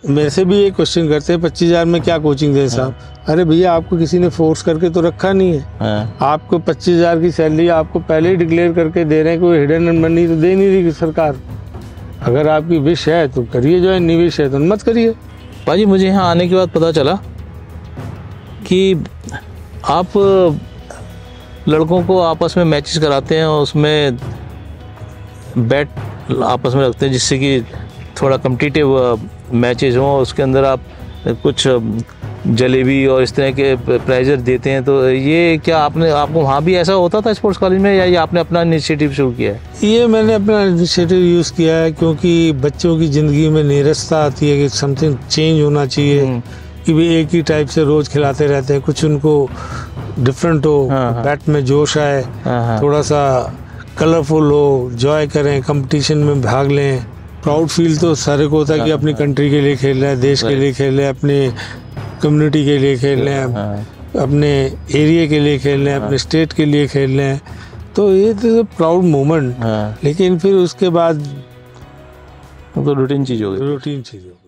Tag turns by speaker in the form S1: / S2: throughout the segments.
S1: मेरे से भी ये क्वेश्चन करते हैं 25,000 में क्या कोचिंग दे साहब। अरे भैया, आपको किसी ने फोर्स करके तो रखा नहीं है। आपको 25,000 की सैलरी आपको पहले ही डिक्लेयर करके दे रहे हैं, कोई हिडन मनी तो दे नहीं रही सरकार। अगर आपकी विश है तो करिए ज्वाइन, नहीं विश है तो मत करिए।
S2: भाजी मुझे यहाँ आने के बाद पता चला कि आप लड़कों को आपस में मैचेस कराते हैं और उसमें बैट आपस में रखते हैं जिससे कि थोड़ा कम्पिटिटिव मैचेस हों। उसके अंदर आप कुछ जलेबी और इस तरह के प्राइज़र देते हैं। तो ये क्या आपको वहाँ भी ऐसा होता था स्पोर्ट्स कॉलेज में, या ये आपने अपना इनिशिएटिव शुरू किया है?
S1: ये मैंने अपना इनिशिएटिव यूज़ किया है, क्योंकि बच्चों की ज़िंदगी में नीरसता आती है कि समथिंग चेंज होना चाहिए, कि भी एक ही टाइप से रोज़ खिलाते रहते हैं, कुछ उनको डिफरेंट हो, बैट में जोश आए, थोड़ा सा कलरफुल हो, जॉय करें, कंपटीशन में भाग लें। प्राउड फील तो सारे को होता है कि अपनी कंट्री के लिए खेल रहे हैं, देश के लिए खेल रहे हैं, अपने कम्युनिटी के लिए खेल रहे हैं, अपने एरिया के लिए खेल रहे हैं, अपने स्टेट के लिए खेल रहे हैं। तो ये तो प्राउड मोमेंट। लेकिन फिर उसके बाद
S2: तो रूटीन चीज़ हो गई।
S1: रूटीन चीज़ हो गई।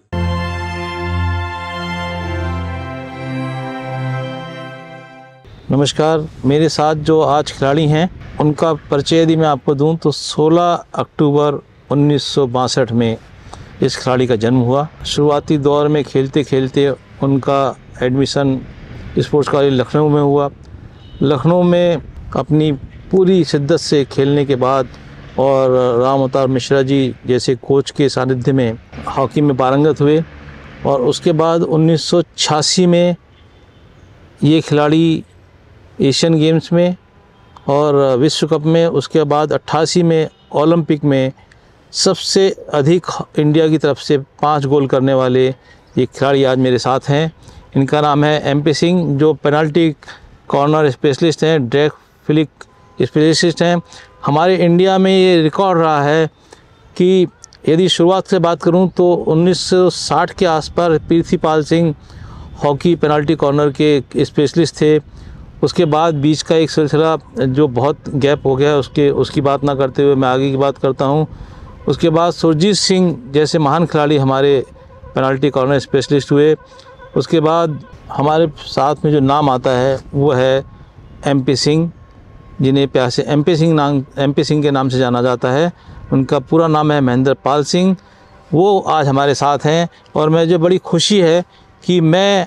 S2: नमस्कार, मेरे साथ जो आज खिलाड़ी हैं उनका परिचय यदि मैं आपको दूं तो 16 अक्टूबर 1962 में इस खिलाड़ी का जन्म हुआ। शुरुआती दौर में खेलते खेलते उनका एडमिशन स्पोर्ट्स कॉलेज लखनऊ में हुआ। लखनऊ में अपनी पूरी शिद्दत से खेलने के बाद और राम अवतार मिश्रा जी जैसे कोच के सानिध्य में हॉकी में पारंगत हुए। और उसके बाद 1986 में ये खिलाड़ी एशियन गेम्स में और विश्व कप में, उसके बाद 88 में ओलंपिक में सबसे अधिक इंडिया की तरफ से 5 गोल करने वाले ये खिलाड़ी आज मेरे साथ हैं। इनका नाम है MP सिंह, जो पेनल्टी कॉर्नर स्पेशलिस्ट हैं, ड्रैग फ्लिक स्पेशलिस्ट हैं। हमारे इंडिया में ये रिकॉर्ड रहा है कि यदि शुरुआत से बात करूं तो 1960 के आसपास Prithvipal Singh hockey penalty corner के स्पेशलिस्ट थे। उसके बाद बीच का एक सिलसिला जो बहुत गैप हो गया है, उसकी बात ना करते हुए मैं आगे की बात करता हूं। उसके बाद सुरजीत सिंह जैसे महान खिलाड़ी हमारे पेनल्टी कॉर्नर स्पेशलिस्ट हुए। उसके बाद हमारे साथ में जो नाम आता है वो है MP सिंह, जिन्हें प्यार से MP सिंह के नाम से जाना जाता है। उनका पूरा नाम है महेंद्र पाल सिंह। वो आज हमारे साथ हैं और मुझे बड़ी खुशी है कि मैं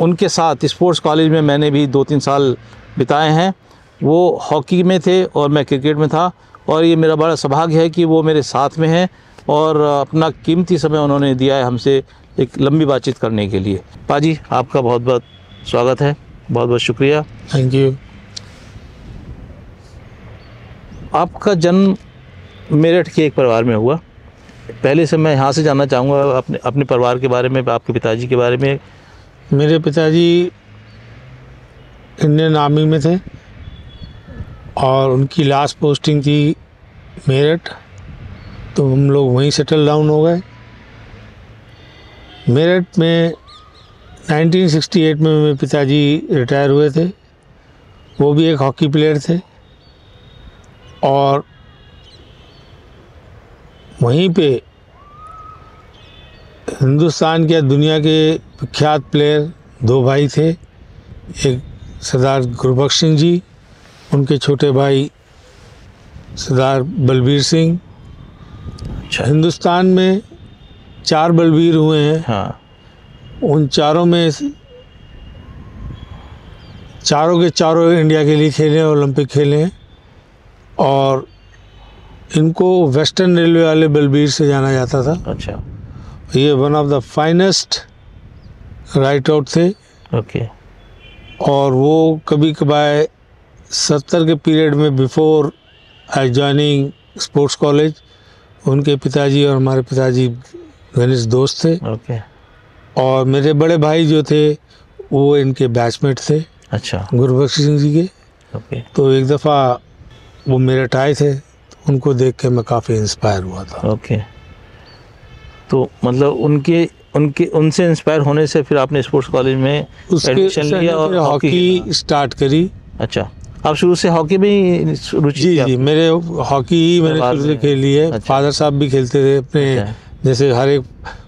S2: उनके साथ स्पोर्ट्स कॉलेज में मैंने भी 2-3 साल बिताए हैं। वो हॉकी में थे और मैं क्रिकेट में था, और ये मेरा बड़ा सौभाग्य है कि वो मेरे साथ में हैं और अपना कीमती समय उन्होंने दिया है हमसे एक लंबी बातचीत करने के लिए। पाजी, आपका बहुत बहुत स्वागत है, बहुत बहुत शुक्रिया।
S1: Thank you.
S2: आपका जन्म मेरठ के एक परिवार में हुआ। पहले से मैं यहाँ से जानना चाहूँगा अपने परिवार के बारे में, आपके पिताजी के बारे में।
S1: मेरे पिताजी इंडियन आर्मी में थे और उनकी लास्ट पोस्टिंग थी मेरठ, तो हम लोग वहीं सेटल डाउन हो गए। मेरठ में 1968 में मेरे पिताजी रिटायर हुए थे। वो भी एक हॉकी प्लेयर थे और वहीं पे हिंदुस्तान के दुनिया के विख्यात प्लेयर 2 भाई थे। एक सरदार गुरबख्श सिंह जी, उनके छोटे भाई सरदार बलबीर सिंह।
S2: अच्छा।
S1: हिंदुस्तान में 4 बलबीर हुए हैं।
S2: हाँ।
S1: उन चारों में चारों के चारों इंडिया के लिए खेले हैं, ओलंपिक खेले हैं। और इनको वेस्टर्न रेलवे वाले बलबीर से जाना जाता था।
S2: अच्छा।
S1: ये one of the finest right out थे।
S2: ओके।
S1: और वो कभी कभार 70 के पीरियड में before I joining sports college, उनके पिताजी और हमारे पिताजी घनिष्ठ दोस्त थे।
S2: ओके।
S1: और मेरे बड़े भाई जो थे वो इनके बैचमेट थे।
S2: अच्छा।
S1: गुरबख्श सिंह जी के।
S2: ओके।
S1: तो एक दफ़ा वो मेरठ आए थे, उनको देख के मैं काफ़ी इंस्पायर हुआ था।
S2: ओके। तो मतलब उनसे इंस्पायर होने से फिर आपने स्पोर्ट्स कॉलेज में एडमिशन लिया और
S1: हॉकी स्टार्ट करी।
S2: अच्छा, आप शुरू से हॉकी में ही रुचि?
S1: जी, मेरे हॉकी ही मैंने शुरू से खेली है। अच्छा। फादर साहब भी खेलते थे अपने। अच्छा। जैसे हर एक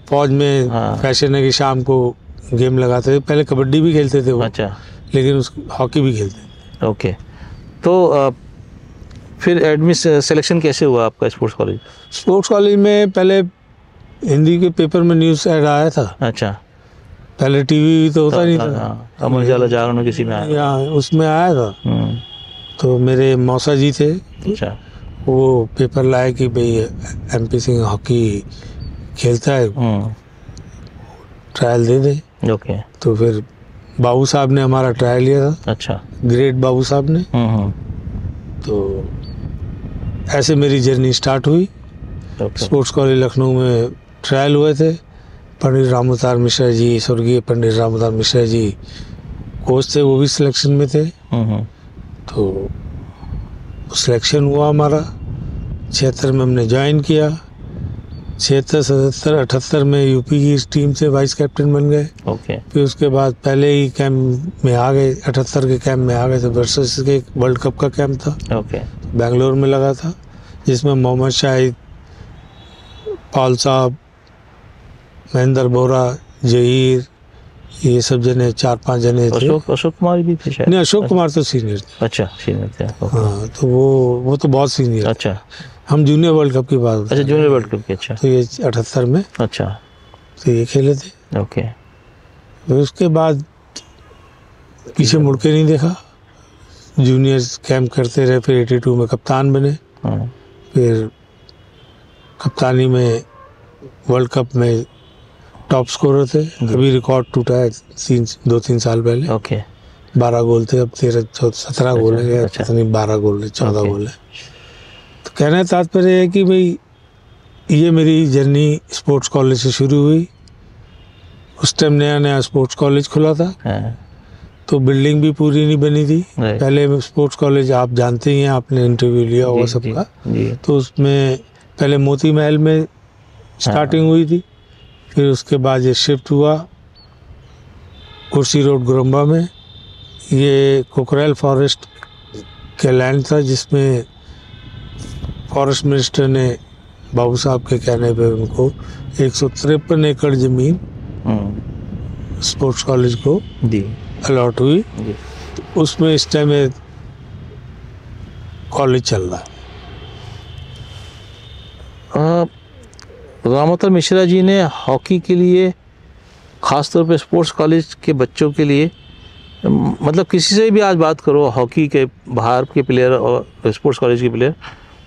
S1: फौज में
S2: हाँ।
S1: फैशन है कि शाम को गेम लगाते थे। पहले कबड्डी भी खेलते थे वो,
S2: अच्छा,
S1: लेकिन उस हॉकी भी खेलते थे।
S2: ओके। तो फिर सिलेक्शन कैसे हुआ आपका स्पोर्ट्स कॉलेज?
S1: स्पोर्ट्स कॉलेज में पहले हिंदी के पेपर में न्यूज़ ऐड आया था।
S2: अच्छा,
S1: पहले टीवी तो होता नहीं था।
S2: हाँ, अमर उजाला जागरण किसी में आया?
S1: यहाँ उसमें आया था।
S2: हम्म,
S1: तो मेरे मौसा जी थे,
S2: अच्छा,
S1: वो पेपर लाए कि भाई MP सिंह हॉकी खेलता है, ट्रायल दे दे।
S2: ओके,
S1: तो फिर बाबू साहब ने हमारा ट्रायल लिया था,
S2: अच्छा,
S1: ग्रेट बाबू साहब ने। तो ऐसे मेरी जर्नी स्टार्ट हुई।
S2: ओके,
S1: स्पोर्ट्स कॉलेज लखनऊ में ट्रायल हुए थे। पंडित राम अवतार मिश्रा जी, स्वर्गीय पंडित राम अवतार मिश्रा जी कोच थे, वो भी सिलेक्शन में थे। तो सिलेक्शन हुआ हमारा। 76 में हमने ज्वाइन किया। 76, 77, 78 में यूपी की टीम से वाइस कैप्टन बन गए।
S2: ओके,
S1: फिर उसके बाद पहले ही कैंप में आ गए, 78 के कैंप में आ गए थे। वर्सेस के वर्ल्ड कप का कैंप था,
S2: ओके,
S1: बेंगलोर में लगा था, जिसमें मोहम्मद शाहिद, पाल साहब, महेंद्र बोरा, जहीर, ये सब जने 4-5 जने थे।
S2: अशोक कुमार भी थे शायद?
S1: नहीं, अशोक कुमार तो सीनियर थे।
S2: अच्छा, सीनियर थे। ओके,
S1: हाँ, तो वो तो बहुत सीनियर।
S2: अच्छा,
S1: हम जूनियर वर्ल्ड कप की बात।
S2: अच्छा, जूनियर वर्ल्ड कप की। अच्छा,
S1: तो ये 78 में,
S2: अच्छा,
S1: तो ये खेले थे।
S2: ओके,
S1: फिर उसके बाद पीछे मुड़ के नहीं देखा। जूनियर कैंप करते रहे। फिर 82 में कप्तान बने।
S2: हाँ,
S1: फिर कप्तानी में वर्ल्ड कप में टॉप स्कोरर थे। अभी रिकॉर्ड टूटा है 2-3 साल पहले।
S2: ओके,
S1: 12 गोल थे, अब 13-17 गोल है।
S2: अच्छा।
S1: पता नहीं 12 गोल है, 14
S2: ओके।
S1: गोल है। तो कहने का तात्पर्य है कि भाई ये मेरी जर्नी स्पोर्ट्स कॉलेज से शुरू हुई। उस टाइम नया नया स्पोर्ट्स कॉलेज खुला था,
S2: हाँ,
S1: तो बिल्डिंग भी पूरी नहीं बनी थी।
S2: राइट।
S1: पहले स्पोर्ट्स कॉलेज आप जानते ही हैं, आपने इंटरव्यू लिया हुआ
S2: जी,
S1: सबका।
S2: जी,
S1: तो उसमें पहले मोती महल में स्टार्टिंग हुई थी। फिर उसके बाद ये शिफ्ट हुआ कुर्सी रोड गुरम्बा में। ये कोकरेल फॉरेस्ट के लैंड था, जिसमें फॉरेस्ट मिनिस्टर ने बाबू साहब के कहने पे उनको 153 एकड़ ज़मीन स्पोर्ट्स कॉलेज को
S2: जी,
S1: अलॉट हुई।
S2: जी,
S1: तो उसमें इस टाइम कॉलेज चल रहा है।
S2: राम अवतार मिश्रा जी ने हॉकी के लिए, ख़ास तौर पे स्पोर्ट्स कॉलेज के बच्चों के लिए, मतलब किसी से भी आज बात करो हॉकी के बाहर के प्लेयर और स्पोर्ट्स कॉलेज के प्लेयर,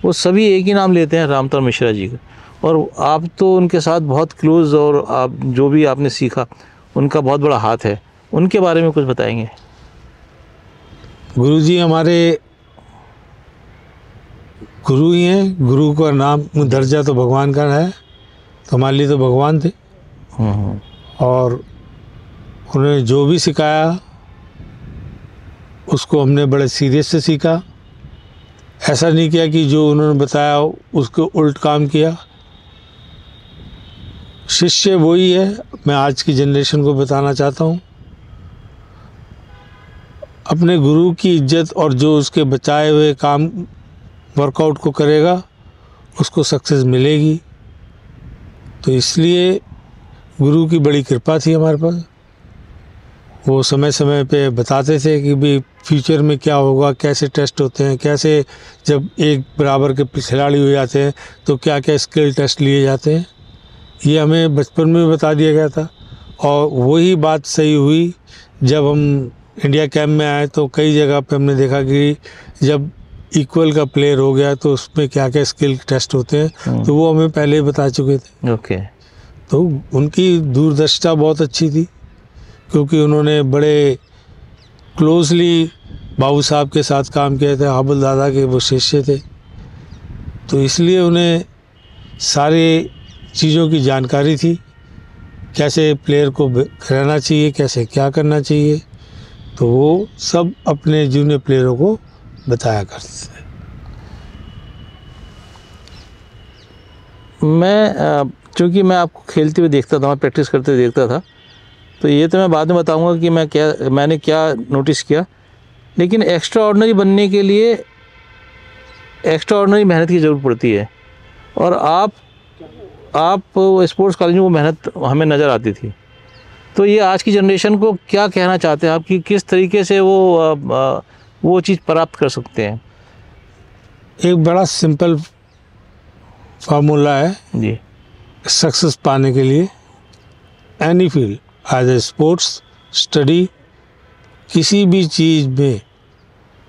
S2: वो सभी एक ही नाम लेते हैं, राम अवतार मिश्रा जी का। और आप तो उनके साथ बहुत क्लोज, और आप जो भी आपने सीखा उनका बहुत बड़ा हाथ है। उनके बारे में कुछ बताएंगे?
S1: गुरुजी हमारे गुरु ही हैं। गुरु का नाम दर्जा तो भगवान का है, तो हमारे लिए तो भगवान थे। और उन्होंने जो भी सिखाया उसको हमने बड़े सीरियस से सीखा। ऐसा नहीं किया कि जो उन्होंने बताया उसको उल्ट काम किया। शिष्य वही है, मैं आज की जनरेशन को बताना चाहता हूँ। अपने गुरु की इज्जत और जो उसके बचाए हुए काम वर्कआउट को करेगा उसको सक्सेस मिलेगी। तो इसलिए गुरु की बड़ी कृपा थी हमारे पास। वो समय समय पे बताते थे कि भाई फ्यूचर में क्या होगा, कैसे टेस्ट होते हैं, कैसे जब एक बराबर के खिलाड़ी हो जाते हैं तो क्या क्या स्किल टेस्ट लिए जाते हैं। ये हमें बचपन में बता दिया गया था। और वही बात सही हुई जब हम इंडिया कैंप में आए, तो कई जगह पे हमने देखा कि जब इक्वल का प्लेयर हो गया तो उसमें क्या क्या स्किल टेस्ट होते हैं, तो वो हमें पहले ही बता चुके थे।
S2: ओके,
S1: तो उनकी दूरदर्शिता बहुत अच्छी थी, क्योंकि उन्होंने बड़े क्लोजली बाबू साहब के साथ काम किया था। हाबुल दादा के वो शिष्य थे, तो इसलिए उन्हें सारे चीज़ों की जानकारी थी, कैसे प्लेयर को रहना चाहिए, कैसे क्या करना चाहिए। तो वो सब अपने जूनियर प्लेयरों को बताया करते थे।
S2: चूँकि मैं आपको खेलते हुए देखता था, मैं प्रैक्टिस करते हुए देखता था, तो ये तो मैं बाद में बताऊंगा कि मैंने क्या नोटिस किया। लेकिन एक्स्ट्रा ऑर्डिनरी बनने के लिए एक्स्ट्रा ऑर्डिनरी मेहनत की ज़रूरत पड़ती है। और आप आप स्पोर्ट्स कॉलेज में वो मेहनत हमें नज़र आती थी, तो ये आज की जनरेशन को क्या कहना चाहते हैं आप कि किस तरीके से वो चीज़ प्राप्त कर सकते हैं?
S1: एक बड़ा सिंपल फार्मूला है
S2: जी।
S1: सक्सेस पाने के लिए। Any field, as a sports, study, किसी भी चीज़ में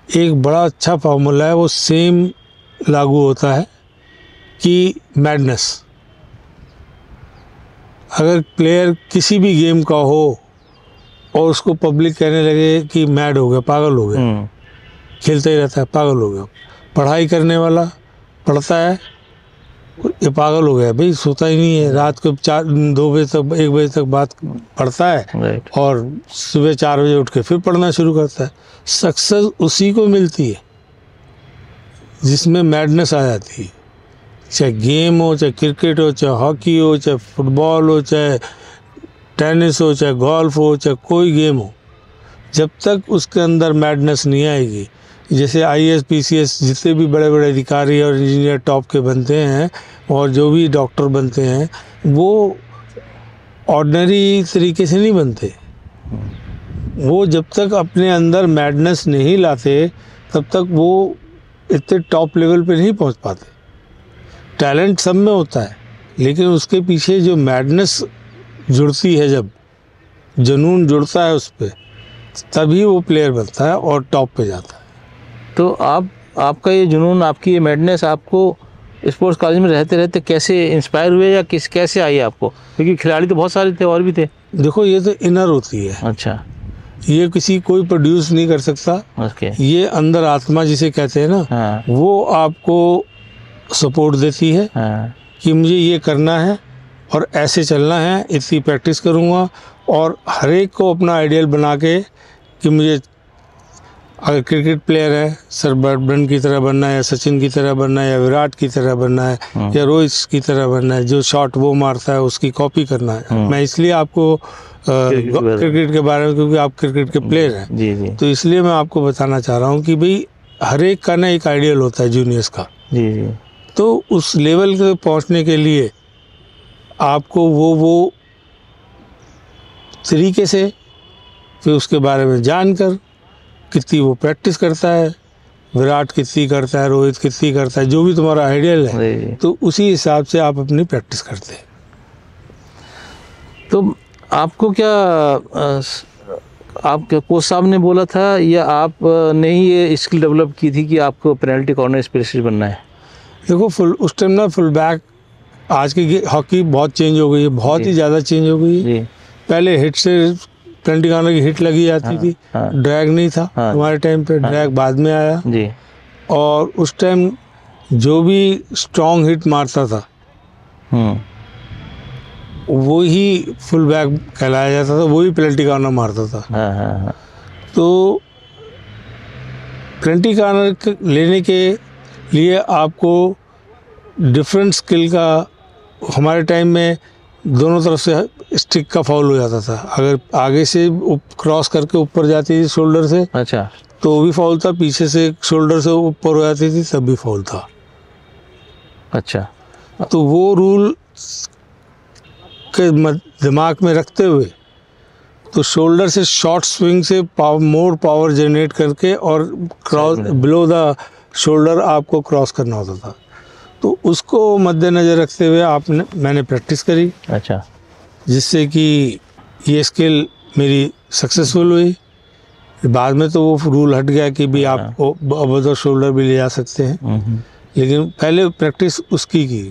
S1: एक बड़ा अच्छा फार्मूला है, वो सेम लागू होता है कि मैडनेस। अगर प्लेयर किसी भी गेम का हो और उसको पब्लिक कहने लगे कि मैड हो गया, पागल हो गया, खेलता ही रहता है, पागल हो गया। पढ़ाई करने वाला पढ़ता है, ये पागल हो गया, भाई सोता ही नहीं है, रात को 2 बजे तक 1 बजे तक बात पढ़ता है और सुबह 4 बजे उठ के फिर पढ़ना शुरू करता है। सक्सेस उसी को मिलती है जिसमें मैडनेस आ जाती है, चाहे गेम हो, चाहे क्रिकेट हो, चाहे हॉकी हो, चाहे फुटबॉल हो, चाहे टेनिस हो, चाहे गोल्फ हो, चाहे कोई गेम हो, जब तक उसके अंदर मैडनेस नहीं आएगी। जैसे IAS PCS जितने भी बड़े बड़े अधिकारी और इंजीनियर टॉप के बनते हैं और जो भी डॉक्टर बनते हैं, वो ऑर्डिनरी तरीके से नहीं बनते। वो जब तक अपने अंदर मैडनेस नहीं लाते तब तक वो इतने टॉप लेवल पे नहीं पहुंच पाते। टैलेंट सब में होता है, लेकिन उसके पीछे जो मैडनेस जुड़ती है, जब जुनून जुड़ता है उस पर, तभी वो प्लेयर बनता है और टॉप पे जाता है।
S2: तो आपका ये जुनून, आपकी ये मैडनेस आपको स्पोर्ट्स कॉलेज में रहते रहते कैसे इंस्पायर हुए या कैसे आई आपको? क्योंकि खिलाड़ी तो बहुत सारे थे और भी थे।
S1: देखो, ये तो इनर होती है।
S2: अच्छा।
S1: ये किसी कोई प्रोड्यूस नहीं कर सकता।
S2: ओके।
S1: ये अंदर आत्मा जिसे कहते हैं ना,
S2: हाँ।
S1: वो आपको सपोर्ट देती है।
S2: हाँ।
S1: कि मुझे ये करना है और ऐसे चलना है, इतनी प्रैक्टिस करूँगा, और हर एक को अपना आइडियल बना के कि मुझे अगर क्रिकेट प्लेयर है, सर बैडमिंटन की तरह बनना है, या सचिन की तरह बनना है, या विराट की तरह बनना है, या रोहित की तरह बनना है, जो शॉट वो मारता है उसकी कॉपी करना है। मैं इसलिए आपको क्रिकेट के बारे में, क्योंकि आप क्रिकेट के प्लेयर हैं,
S2: जी जी,
S1: तो इसलिए मैं आपको बताना चाह रहा हूँ कि भाई हर एक का ना एक आइडियल होता है जूनियर्स का।
S2: जी जी।
S1: तो उस लेवल पे पहुँचने के लिए आपको वो तरीके से फिर उसके बारे में जानकर, कितनी वो प्रैक्टिस करता है, विराट कितनी करता है, रोहित कितनी करता है, जो भी तुम्हारा आइडियल है, तो उसी हिसाब से आप अपनी प्रैक्टिस करते हैं।
S2: तो आपको क्या आपके कोच साहब ने बोला था या आपने ही ये स्किल डेवलप की थी कि आपको पेनल्टी कॉर्नर स्पेशलिस्ट बनना है?
S1: देखो, उस टाइम ना फुल बैक, आज की हॉकी बहुत चेंज हो गई है, बहुत ही ज़्यादा चेंज हो गई है। पहले हिट से पेनल्टी कॉर्नर की हिट लगी जाती थी। ड्रैग नहीं था हमारे टाइम पे, ड्रैग बाद में आया जी। और उस टाइम जो भी स्ट्रॉन्ग हिट मारता था वो ही फुल बैक कहलाया जाता था, वही पेनल्टी कॉर्नर मारता था। तो पेनल्टी कॉर्नर लेने के लिए आपको डिफरेंट स्किल का, हमारे टाइम में दोनों तरफ से स्टिक का फाउल हो जाता था। अगर आगे से क्रॉस करके ऊपर जाती थी शोल्डर से, अच्छा, तो वो भी फाउल था। पीछे से शोल्डर से ऊपर हो जाती थी, तब भी फाउल था। अच्छा, तो वो रूल के दिमाग में रखते हुए तो शोल्डर से शॉर्ट स्विंग से मोर पावर जनरेट करके और क्रॉस बिलो द शोल्डर आपको क्रॉस करना होता था। तो उसको मद्देनज़र रखते हुए मैंने प्रैक्टिस करी। अच्छा, जिससे कि ये स्किल मेरी सक्सेसफुल हुई। बाद में तो वो रूल हट गया कि भी आप अबदर शोल्डर भी ले जा सकते हैं, लेकिन पहले प्रैक्टिस उसकी की।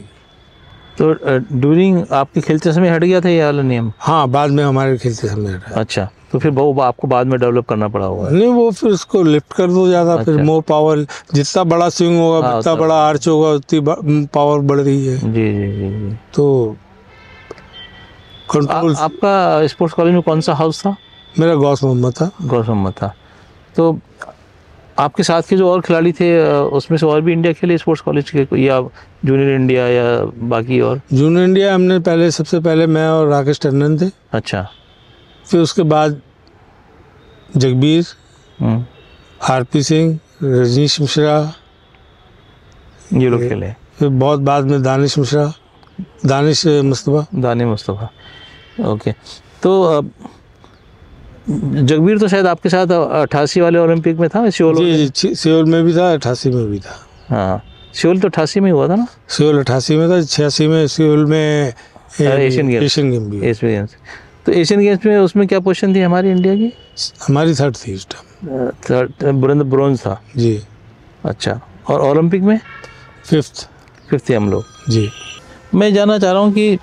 S2: तो ड्यूरिंग आपके खेलते समय हट गया था ये वाला नियम?
S1: हाँ, बाद में हमारे खेलते समय हटा।
S2: अच्छा, तो फिर वो आपको बाद में डेवलप करना पड़ा होगा?
S1: नहीं, वो फिर उसको लिफ्ट कर दो ज़्यादा। अच्छा। फिर मोर पावर, जितना बड़ा स्विंग होगा, जितना बड़ा आर्च होगा, उतनी पावर बढ़ रही है। जी जी जी जी। तो कंट्रोल।
S2: आपका स्पोर्ट्स कॉलेज में कौन सा हाउस था?
S1: मेरा गौस मोहम्मद था।
S2: गौस मोहम्मद था। तो आपके साथ के जो और खिलाड़ी थे उसमें से और भी इंडिया खेले स्पोर्ट्स कॉलेज के, या जूनियर इंडिया या बाकी? और जूनियर
S1: इंडिया हमने सबसे पहले मैं और राकेश टंडन थे।
S2: अच्छा,
S1: फिर उसके बाद जगबीर, आरपी सिंह, रजनीश मिश्रा,
S2: ये लोग खेले।
S1: फिर बहुत बाद में दानिश मिश्रा। दानिश मुस्तफ़ा।
S2: दानिश मुस्तफ़ा, ओके। तो जगबीर तो शायद आपके साथ 88 वाले ओलंपिक में था, सियोल?
S1: जी, सियोल में भी था, 88 में भी था।
S2: हाँ, सियोल तो 88 में हुआ था ना?
S1: सियोल 88 में था, 86 में सियोल में एशियन गेम भी।
S2: एशियन गेम्स, तो एशियन गेम्स में उसमें क्या पोजीशन थी हमारी इंडिया की?
S1: हमारी थर्ड थी उस टाइम।
S2: थर्ड, ब्रोंज था
S1: जी।
S2: अच्छा, और ओलंपिक में? फिफ्थ थे हम लोग।
S1: जी।
S2: मैं जानना चाह रहा हूँ कि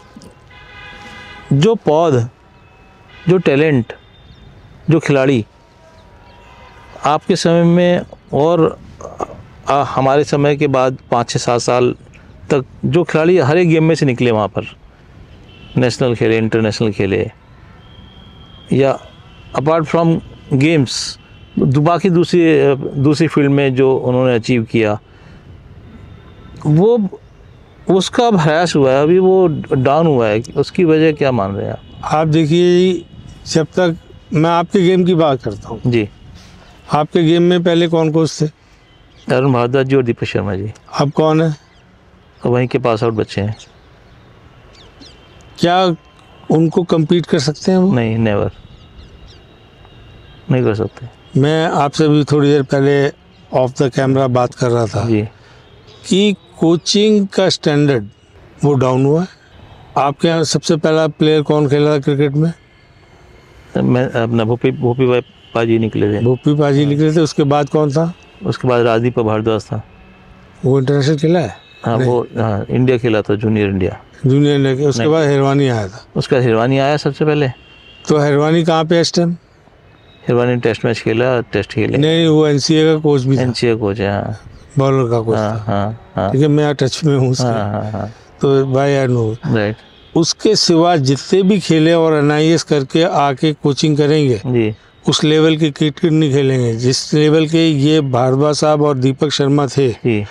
S2: जो पौध, जो टैलेंट, जो खिलाड़ी आपके समय में और हमारे समय के बाद 5-6-7 साल तक जो खिलाड़ी हर एक गेम में से निकले, वहाँ पर नेशनल खेले, इंटरनेशनल खेले, या अपार्ट फ्रॉम गेम्स बाकी दूसरी फील्ड में जो उन्होंने अचीव किया, वो उसका अब ह्रास हुआ है, अभी वो डाउन हुआ है, उसकी वजह क्या मान रहे हैं आप?
S1: आप देखिए, जब तक मैं आपके गेम की बात करता हूँ
S2: जी,
S1: आपके गेम में पहले कौन कोच थे?
S2: अरुण भारद्वाज जी और दीपक शर्मा जी।
S1: अब कौन है?
S2: वहीं के पास आउट बच्चे हैं।
S1: क्या उनको compete कर सकते हैं वो?
S2: नहीं, नेवर, नहीं कर सकते।
S1: मैं आपसे भी थोड़ी देर पहले ऑफ द कैमरा बात कर रहा था
S2: जी
S1: कि कोचिंग का स्टैंडर्ड वो डाउन हुआ है। आपके यहाँ सबसे पहला प्लेयर कौन खेला था क्रिकेट में?
S2: मैं अपना भूपी पाजी निकले थे।
S1: भूपी पाजी निकले थे। उसके बाद कौन था?
S2: उसके बाद राजदीप भारद्वाज था।
S1: वो इंटरनेशनल खेला है?
S2: हाँ, वो हाँ इंडिया खेला था, जूनियर इंडिया।
S1: उसके बाद हिरवानी आया था।
S2: उसका हिरवानी आया सबसे पहले।
S1: तो हिरवानी कहाँ पे इस टाइम?
S2: हिरवानी टेस्ट मैच खेला, टेस्ट खेले।
S1: नहीं, वो एनसीए का कोच भी था।
S2: एनसीए कोच है, हाँ,
S1: बॉलर का कोच था।
S2: हाँ,
S1: ठीक है, मैं टच में हूँ उसके।
S2: हाँ,
S1: तो भाई आई नो।
S2: राइट।
S1: उसके सिवा जितने भी खेले और एनआईएस करके आके कोचिंग करेंगे
S2: जी,
S1: उस लेवल के क्रिकेट नहीं खेलेंगे जिस लेवल के ये भारद्वाज साहब और दीपक शर्मा थे।
S2: जी,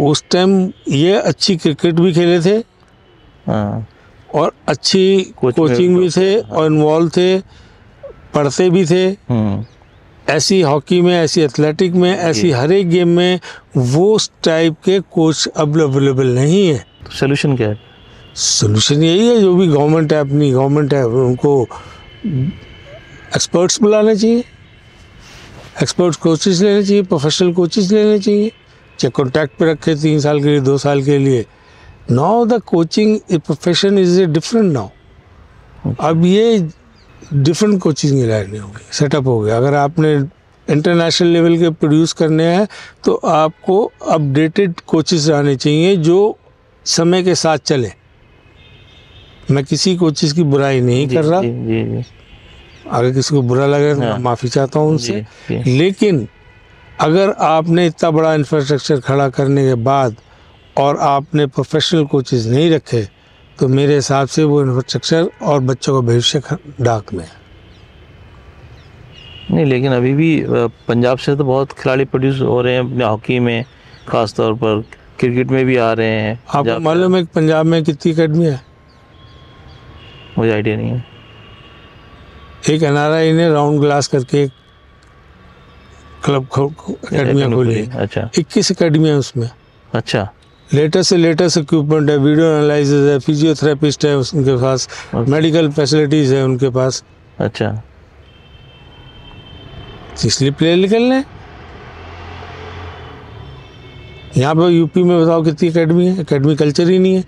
S1: उस टाइम ये अच्छी क्रिकेट भी खेले थे
S2: हाँ,
S1: और अच्छी कोचिंग भी थे और इन्वॉल्व थे, पढ़ते भी थे। ऐसी हॉकी में, ऐसी एथलेटिक में, ऐसी हर एक गेम में वो टाइप के कोच अब अवेलेबल नहीं है।
S2: तो सोल्यूशन क्या है?
S1: सोल्यूशन यही है, जो भी गवर्नमेंट है, अपनी गवर्नमेंट है, उनको एक्सपर्ट्स बुलाने चाहिए, एक्सपर्ट कोचेस लेने चाहिए, प्रोफेशनल कोचेस लेने चाहिए, चाहे कॉन्टैक्ट पे रखे 3 साल के लिए, 2 साल के लिए। Now the coaching profession is a different now. अब ये डिफरेंट कोचिंग लाइन हो गई, सेटअप हो गया। अगर आपने इंटरनेशनल लेवल के प्रोड्यूस करने हैं तो आपको अपडेटेड कोचेस आने चाहिए जो समय के साथ चले। मैं किसी कोचेस की बुराई नहीं कर रहा।
S2: जी।
S1: अगर किसी को बुरा लगे तो मैं माफ़ी चाहता हूँ उनसे। लेकिन अगर आपने इतना बड़ा इंफ्रास्ट्रक्चर खड़ा करने के बाद और आपने प्रोफेशनल कोचेस नहीं रखे तो मेरे हिसाब से वो इंफ्रास्ट्रक्चर और बच्चों का भविष्य डाक में है।
S2: नहीं, लेकिन अभी भी पंजाब से तो बहुत खिलाड़ी प्रोड्यूस हो रहे हैं अपने हॉकी में, खास तौर पर क्रिकेट में भी आ रहे हैं।
S1: आपको मालूम है पंजाब में कितनी अकेडमी है?
S2: मुझे आइडिया नहीं है।
S1: एक एनआरआई ने राउंड ग्लास करके क्लब अकेडमियाँ खोली है।
S2: अच्छा,
S1: 21 अकेडमी है उसमें।
S2: अच्छा,
S1: लेटेस्ट से लेटेस्ट इक्विपमेंट है, वीडियो एनालिसिस है, फिजियोथेरेपिस्ट है उनके पास, मेडिकल फैसिलिटीज है उनके पास।
S2: अच्छा,
S1: इसलिए प्लेयर निकल रहे हैं। यहाँ पर यूपी में बताओ कितनी अकेडमी है? अकेडमी कल्चर ही नहीं है।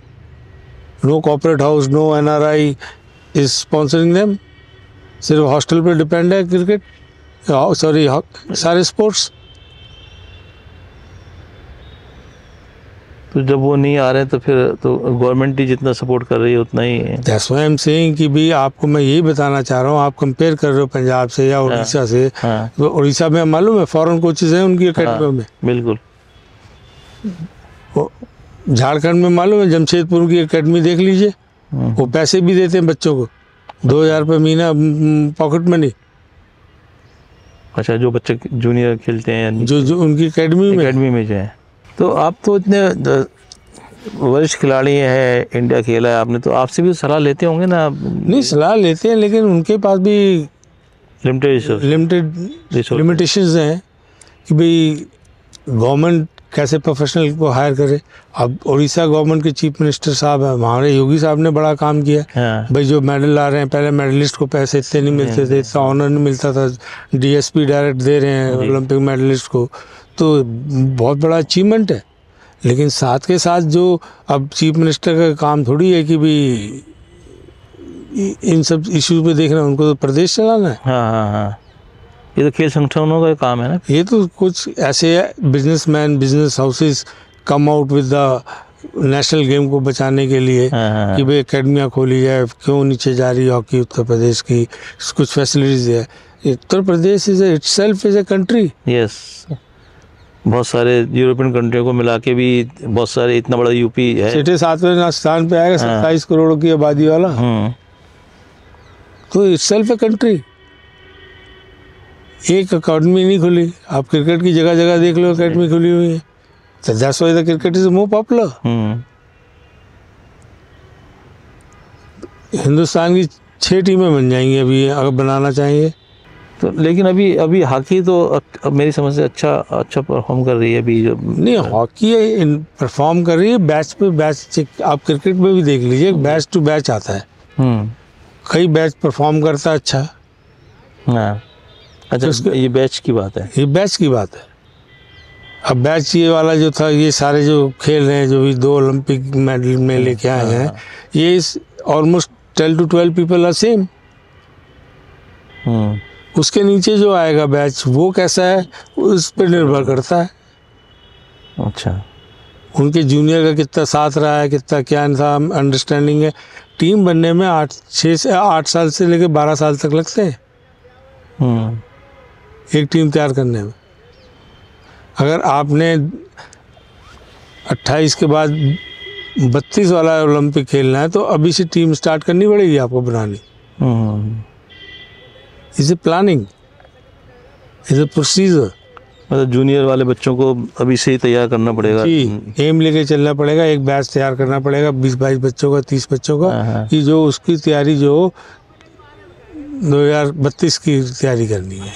S1: No corporate house, no NRI is sponsoring them. सिर्फ हॉस्टल पर डिपेंड है क्रिकेट, सॉरी सारे स्पोर्ट्स।
S2: तो जब वो नहीं आ रहे हैं तो फिर तो गवर्नमेंट ही जितना सपोर्ट कर रही है उतना ही है।
S1: That's why I'm saying कि भी आपको मैं यही बताना चाह रहा हूँ, आप कंपेयर कर रहे हो पंजाब से या उड़ीसा से।
S2: हाँ,
S1: तो उड़ीसा में मालूम है फॉरेन कोचेज हैं उनकी अकेडमी में।
S2: बिल्कुल।
S1: झारखंड में मालूम है जमशेदपुर की अकेडमी देख लीजिए, वो पैसे भी देते हैं बच्चों को, 2000 रुपये महीना पॉकेट मनी।
S2: अच्छा, जो बच्चे जूनियर खेलते हैं
S1: जो उनकी अकेडमी में
S2: जो है। तो आप तो इतने वरिष्ठ खिलाड़ी हैं, इंडिया खेला है आपने, तो आपसे भी सलाह लेते होंगे ना?
S1: नहीं, सलाह लेते हैं लेकिन उनके पास भी लिमिटेशंस हैं कि भाई गवर्नमेंट कैसे प्रोफेशनल को हायर करे। अब उड़ीसा गवर्नमेंट के चीफ मिनिस्टर साहब है, हमारे योगी साहब ने बड़ा काम किया।
S2: हाँ।
S1: भाई जो मेडल ला रहे हैं, पहले मेडलिस्ट को पैसे इतने नहीं मिलते थे, इतना ऑनर नहीं मिलता था, डीएसपी डायरेक्ट दे रहे हैं ओलंपिक मेडलिस्ट को, तो बहुत बड़ा अचीवमेंट है। लेकिन साथ के साथ जो अब चीफ मिनिस्टर का काम थोड़ी है कि भी इन सब इश्यूज पे देखना, उनको तो प्रदेश चलाना है।
S2: हाँ हाँ हाँ, ये तो खेल संगठनों का काम है ना।
S1: ये तो कुछ ऐसे businessman, business houses come out with the national game को बचाने के लिए कि भाई अकेडमियाँ खोली जाए, क्यों नीचे जा रही है हॉकी उत्तर प्रदेश की, कुछ फैसिलिटीज है। Uttar Pradesh is itself is a country.
S2: Yes, बहुत सारे यूरोपियन कंट्रियों को मिला के भी बहुत सारे, इतना बड़ा यूपी है,
S1: छठे सातवें स्थान पे आएगा 27 करोड़ की आबादी वाला, तो इटसेल्फ ए कंट्री। एक अकेडमी नहीं खुली, आप क्रिकेट की जगह जगह देख लो अकेडमी खुली हुई है, तो that's why the cricket is more popular. Hindustan की 6 टीमें बन जाएंगी अभी अगर बनाना चाहिए
S2: तो। लेकिन अभी हॉकी तो मेरी समझ से अच्छा परफॉर्म कर रही है अभी जो।
S1: नहीं, हॉकी परफॉर्म कर रही है बैच पे बैच। आप क्रिकेट में भी देख लीजिए, बैच टू बैच आता है, कई बैच परफॉर्म करता है अच्छा।
S2: हाँ, अच्छा, तो ये बैच की बात है,
S1: ये बैच की बात है। अब बैच ये वाला जो था, ये सारे जो खेल रहे हैं, जो भी 2 ओलंपिक मेडल में लेके आए हैं, ये almost 10 to 12 people are same. उसके नीचे जो आएगा बैच वो कैसा है, उस पर निर्भर करता है।
S2: अच्छा,
S1: उनके जूनियर का कितना साथ रहा है, कितना क्या था, अंडरस्टैंडिंग है। टीम बनने में 6 से 8 साल से लेकर 12 साल तक लगते हैं एक टीम तैयार करने में। अगर आपने 28 के बाद 32 वाला ओलंपिक खेलना है तो अभी से टीम स्टार्ट करनी पड़ेगी आपको बनानी। Is a planning, is a procedure.
S2: मतलब जूनियर वाले बच्चों को अभी से ही तैयार करना पड़ेगा
S1: जी, एम लेके चलना पड़ेगा। एक बैच तैयार करना पड़ेगा 20-22 बच्चों का, 30 बच्चों का, कि जो उसकी तैयारी जो 2032 की तैयारी करनी है।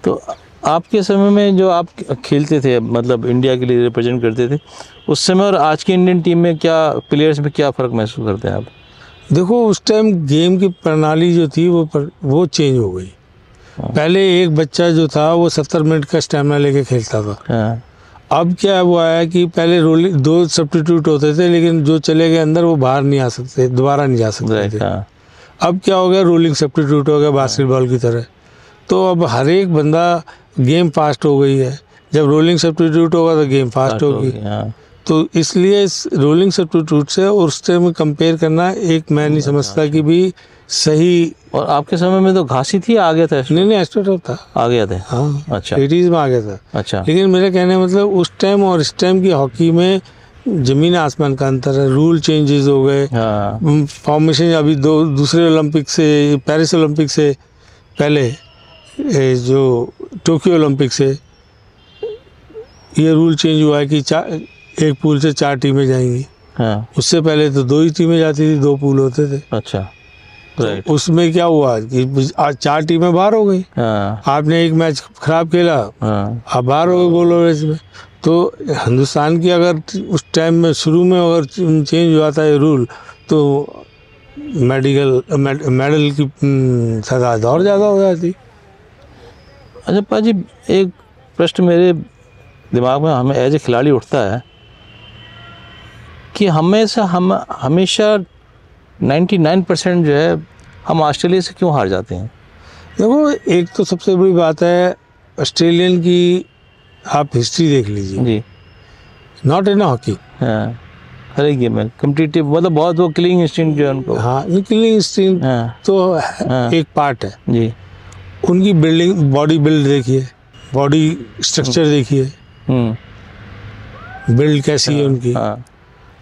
S2: तो आपके समय में जो आप खेलते थे, मतलब इंडिया के लिए रिप्रेजेंट करते थे, उस समय और आज की इंडियन टीम में क्या प्लेयर्स में क्या फ़र्क महसूस करते हैं आप?
S1: देखो, उस टाइम गेम की प्रणाली जो थी वो चेंज हो गई। पहले एक बच्चा जो था वो 70 मिनट का स्टैमिना लेके खेलता था। अब क्या हुआ है कि पहले रोलिंग 2 सब्स्टिट्यूट होते थे, लेकिन जो चले गए अंदर वो बाहर नहीं आ सकते, दोबारा नहीं जा सकते थे। अब क्या हो गया, रोलिंग सब्स्टिट्यूट हो गया बास्केटबॉल की तरह। तो अब हर एक बंदा, गेम फास्ट हो गई है। जब रोलिंग सब्स्टिट्यूट होगा तो गेम फास्ट होगी। तो इसलिए इस रोलिंग सब्स्टिट्यूट से और उस टाइम में कंपेयर करना एक मैं नहीं समझता कि भी सही।
S2: और आपके समय में तो घासी थी, आ गया था?
S1: नहीं, एस्ट्रोटर्फ था,
S2: आ गया था।
S1: हाँ,
S2: अच्छा,
S1: 80s में आ गया था।
S2: अच्छा,
S1: लेकिन मेरे कहने मतलब उस टाइम और इस टाइम की हॉकी में जमीन आसमान का अंतर है। रूल चेंजेस हो गए, फॉर्मेशन अभी दूसरे ओलंपिक से, पेरिस ओलंपिक से पहले जो टोक्यो ओलंपिक से ये रूल चेंज हुआ है कि एक पूल से 4 टीमें जाएंगी। उससे पहले तो 2 ही टीमें जाती थी, 2 पूल होते थे।
S2: अच्छा,
S1: राइट। तो उसमें क्या हुआ कि आज 4 टीमें बाहर हो गई। आपने एक मैच खराब खेला, आप बाहर हो गए गोल ओवर में। तो हिंदुस्तान की अगर उस टाइम में शुरू में अगर चेंज हुआ था ये रूल, तो मेडल की तादाद और ज़्यादा हो जाती।
S2: अच्छा पाजी, एक प्रश्न मेरे दिमाग में हमें एज ए खिलाड़ी उठता है कि हमेशा 99% जो है हम ऑस्ट्रेलिया से क्यों हार जाते हैं?
S1: देखो, एक तो सबसे बड़ी बात है ऑस्ट्रेलियन की, आप हिस्ट्री देख लीजिए
S2: जी,
S1: नॉट इन हॉकी।
S2: हाँ, हर एक गेम में कम्पिटिटिव, मतलब बहुत वो किलिंग इंस्टिंक्ट जो है उनको।
S1: हाँ, किलिंग इंस्टिंक्ट तो एक पार्ट है
S2: जी।
S1: उनकी बिल्डिंग, बॉडी बिल्ड देखिए, बॉडी स्ट्रक्चर देखिए, बिल्ड कैसी है उनकी।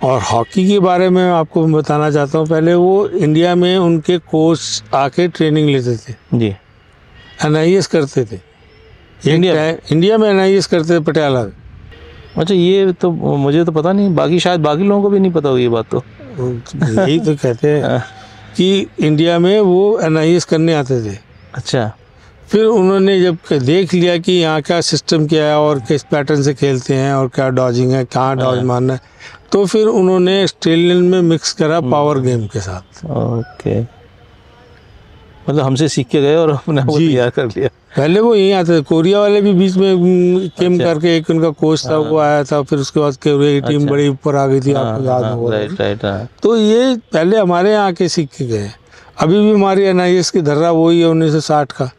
S1: और हॉकी के बारे में आपको बताना चाहता हूँ, पहले वो इंडिया में उनके कोच आके ट्रेनिंग लेते थे
S2: जी,
S1: NIS करते थे। इंडिया में NIS करते थे पटियाला में।
S2: अच्छा, ये तो मुझे तो पता नहीं, बाकी लोगों को भी नहीं पता होगी ये बात। तो
S1: यही तो कहते हैं कि इंडिया में वो NIS करने आते थे।
S2: अच्छा,
S1: फिर उन्होंने जब देख लिया कि यहाँ का सिस्टम क्या है और किस पैटर्न से खेलते हैं और क्या डॉजिंग है, कहाँ डॉज मारना है, तो फिर उन्होंने ऑस्ट्रेलियन में मिक्स करा पावर गेम के साथ।
S2: ओके, मतलब हमसे सीख के गए और अपने आप को तैयार कर लिया।
S1: पहले वो यहीं आते थे, कोरिया वाले भी बीच में केम करके एक उनका कोच था, वो आया था, फिर उसके बाद कोरिया की टीम बड़ी ऊपर आ गई थी, आपको याद होगा।
S2: राइट।
S1: तो ये पहले हमारे यहाँ के सीख के गए। अभी भी हमारी NIS की धर्रा वही है 1960 का,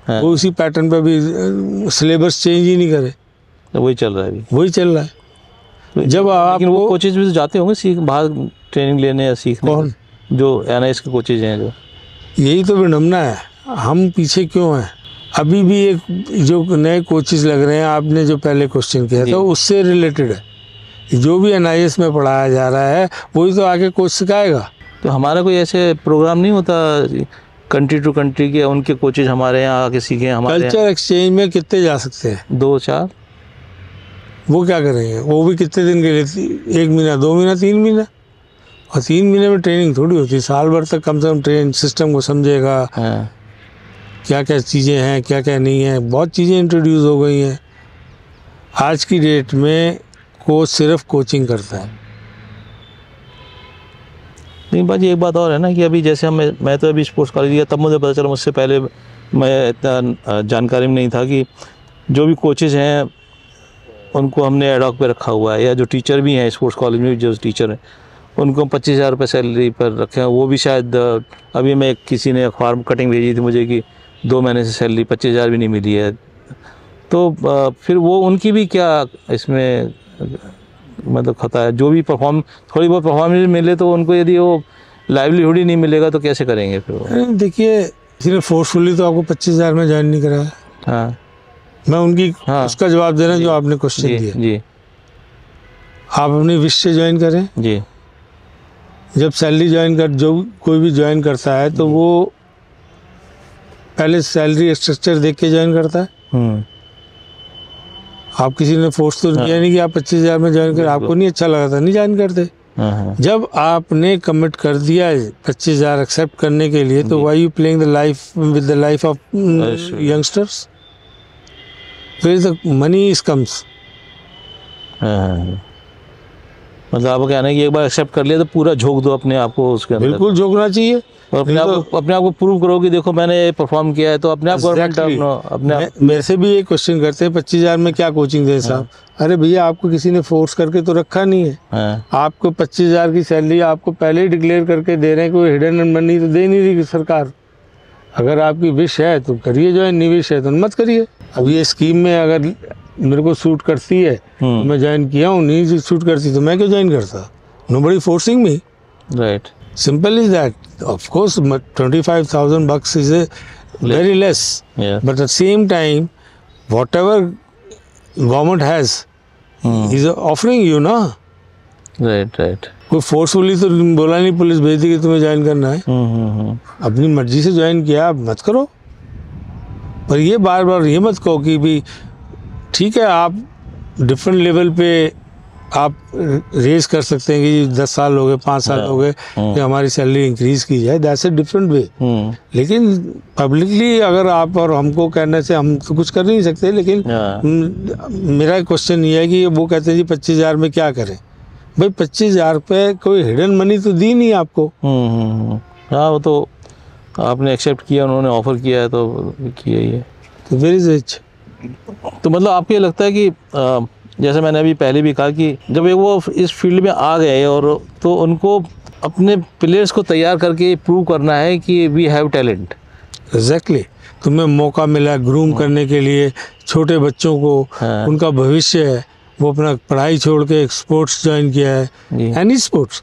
S1: वो उसी पैटर्न पे भी सिलेबस चेंज ही नहीं करे,
S2: तो वही चल रहा है अभी,
S1: वही चल रहा है। जब आप
S2: वो कोचेज भी तो जाते होंगे सीख बाहर ट्रेनिंग लेने या सीखने?
S1: कौन?
S2: जो NIS के कोचेज हैं। जो
S1: यही तो विडम्बना है, हम पीछे क्यों हैं? अभी भी एक जो नए कोचेस लग रहे हैं, आपने जो पहले क्वेश्चन किया था उससे रिलेटेड है। जो भी NIS में पढ़ाया जा रहा है वही तो आगे कोच सिखाएगा।
S2: तो हमारा कोई ऐसे प्रोग्राम नहीं होता कंट्री टू कंट्री के, उनके कोचेज हमारे यहाँ आके सीखें? हमारे
S1: कल्चर एक्सचेंज में कितने जा सकते हैं?
S2: 2-4।
S1: वो क्या करेंगे? वो भी कितने दिन के लिए? 1 महीना, 2 महीना, 3 महीना? और 3 महीने में ट्रेनिंग थोड़ी होती है, साल भर तक कम से कम ट्रेन सिस्टम को समझेगा, क्या क्या चीज़ें हैं, क्या क्या नहीं है। बहुत चीज़ें इंट्रोड्यूस हो गई हैं। आज की डेट में कोच सिर्फ कोचिंग करता है।
S2: नहीं बाजी, एक बात और है ना कि अभी जैसे मैं तो अभी स्पोर्ट्स कॉलेज गया, तब मुझे पता चला, मुझसे पहले मैं इतना जानकारी में नहीं था कि जो भी कोचेज हैं उनको हमने एडॉक पे रखा हुआ है, या जो टीचर भी हैं स्पोर्ट्स कॉलेज में जो टीचर हैं उनको 25,000 रुपये सैलरी पर रखे हैं। वो भी शायद अभी मैं किसी ने अखबार में कटिंग भेजी थी मुझे कि 2 महीने से सैलरी 25,000 भी नहीं मिली है। तो फिर वो उनकी भी क्या इसमें मतलब खता है? जो भी थोड़ी बहुत परफॉर्मेंस मिले तो उनको, यदि वो लाइवलीहुड ही नहीं मिलेगा तो कैसे करेंगे फिर वो?
S1: देखिए, किसी ने फोर्सफुली तो आपको 25,000 में ज्वाइन नहीं कराया।
S2: हाँ,
S1: मैं उनकी उसका जवाब दे रहा हूँ जो आपने क्वेश्चन दिया।
S2: जी,
S1: आप अपनी विश से ज्वाइन करें
S2: जी।
S1: जब सैलरी जो कोई भी ज्वाइन करता है तो वो पहले सैलरी स्ट्रक्चर देख के ज्वाइन करता है। आप किसी ने फोर्स तो किया नहीं कि आप 25,000 में ज्वाइन करें, आपको नहीं अच्छा लगा था, नहीं ज्वाइन करते। जब आपने कमिट कर दिया है 25,000 एक्सेप्ट करने के लिए, तो why you playing the life with the life of youngsters? Where is the money is comes.
S2: मतलब आपको कहना है कि एक बार एक्सेप्ट कर लिया तो पूरा झोंक दो अपने आप को उसके अंदर?
S1: बिल्कुल झोंकना चाहिए,
S2: और अपने आप को प्रूव करो कि देखो मैंने परफॉर्म किया है, तो अपने आप गवर्नमेंट
S1: मेरे से भी ये क्वेश्चन करते हैं 25,000 में क्या कोचिंग दे साहब? अरे भैया, आपको किसी ने फोर्स करके तो रखा नहीं है। आपको 25,000 की सैलरी आपको पहले ही डिक्लेयर करके दे रहे हैं, कोई हिडन मनी तो दे नहीं रही सरकार। अगर आपकी विश है तो करिए ज्वाइन, नहीं विश है तो मत करिए। अब ये स्कीम में अगर मेरे को सूट करती है तो मैं ज्वाइन किया हूँ, नहीं सूट करती तो मैं क्यों ज्वाइन करता? Nobody forcing me,
S2: right?
S1: Simple is that. Of course 25,000 bucks is a very less, but at the same time whatever government has is offering you ना।
S2: राइट।
S1: कोई फोर्सफुली तो बोला नहीं, पुलिस भेज दी कि तुम्हें ज्वाइन करना है। अपनी मर्जी से ज्वाइन किया, मत करो। पर ये बार बार ये मत कहो कि भी ठीक है, आप डिफरेंट लेवल पे आप रेज कर सकते हैं कि 10 साल हो गए, 5 साल हो गए कि हमारी सैलरी इंक्रीज की जाए, दैट्स ए डिफरेंट वे। लेकिन पब्लिकली अगर आप और हमको कहने से हम तो कुछ कर नहीं सकते। लेकिन मेरा क्वेश्चन ये है कि वो कहते हैं जी 25,000 में क्या करें? भाई 25,000 पे कोई हिडन मनी तो दी नहीं आपको।
S2: हाँ, वो तो आपने एक्सेप्ट किया, उन्होंने ऑफर किया है तो किया ही है।
S1: तो वेयर इज इट?
S2: तो मतलब आपको ये लगता है कि जैसे मैंने अभी पहले भी कहा कि जब वो इस फील्ड में आ गए और तो उनको अपने प्लेयर्स को तैयार करके प्रूव करना है कि वी हैव टैलेंट।
S1: एग्जैक्टली। तुम्हें मौका मिला ग्रूम करने के लिए छोटे बच्चों को, उनका भविष्य है, वो अपना पढ़ाई छोड़ के एक स्पोर्ट्स ज्वाइन किया है, एनी स्पोर्ट्स,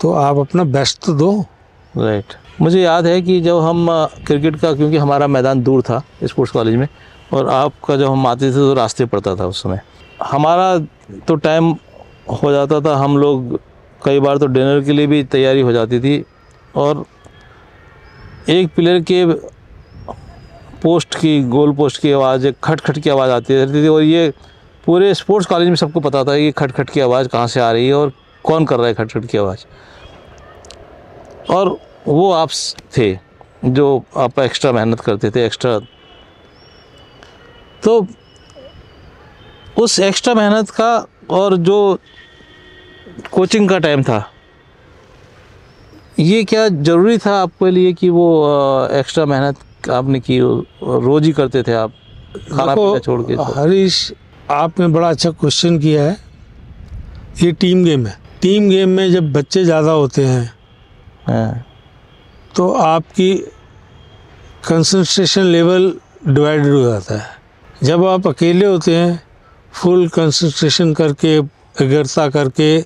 S1: तो आप अपना बेस्ट तो दो।
S2: राइट। मुझे याद है कि जब हम क्रिकेट का, क्योंकि हमारा मैदान दूर था स्पोर्ट्स कॉलेज में, और आपका जब हम आते थे तो रास्ते पड़ता था, उस समय हमारा तो टाइम हो जाता था, हम लोग कई बार तो डिनर के लिए भी तैयारी हो जाती थी, और एक प्लेयर के पोस्ट की, गोल पोस्ट की आवाज़, एक खट खट की आवाज़ आती रहती थी, और ये पूरे स्पोर्ट्स कॉलेज में सबको पता था कि खट खट की आवाज़ कहाँ से आ रही है और कौन कर रहा है खट खट की आवाज़। और वो आप थे जो आप एक्स्ट्रा मेहनत करते थे एक्स्ट्रा, तो उस एक्स्ट्रा मेहनत का और जो कोचिंग का टाइम था, ये क्या ज़रूरी था आपके लिए कि वो एक्स्ट्रा मेहनत आपने की, रोज़ ही करते थे आप खाना पीना छोड़ के?
S1: हरीश, आपने बड़ा अच्छा क्वेश्चन किया है। ये टीम गेम है। टीम गेम में जब बच्चे ज़्यादा होते हैं
S2: हाँ।
S1: तो आपकी कंसंट्रेशन लेवल डिवाइडेड हो जाता है। जब आप अकेले होते हैं, फुल कंसंट्रेशन करके, एकाग्रता करके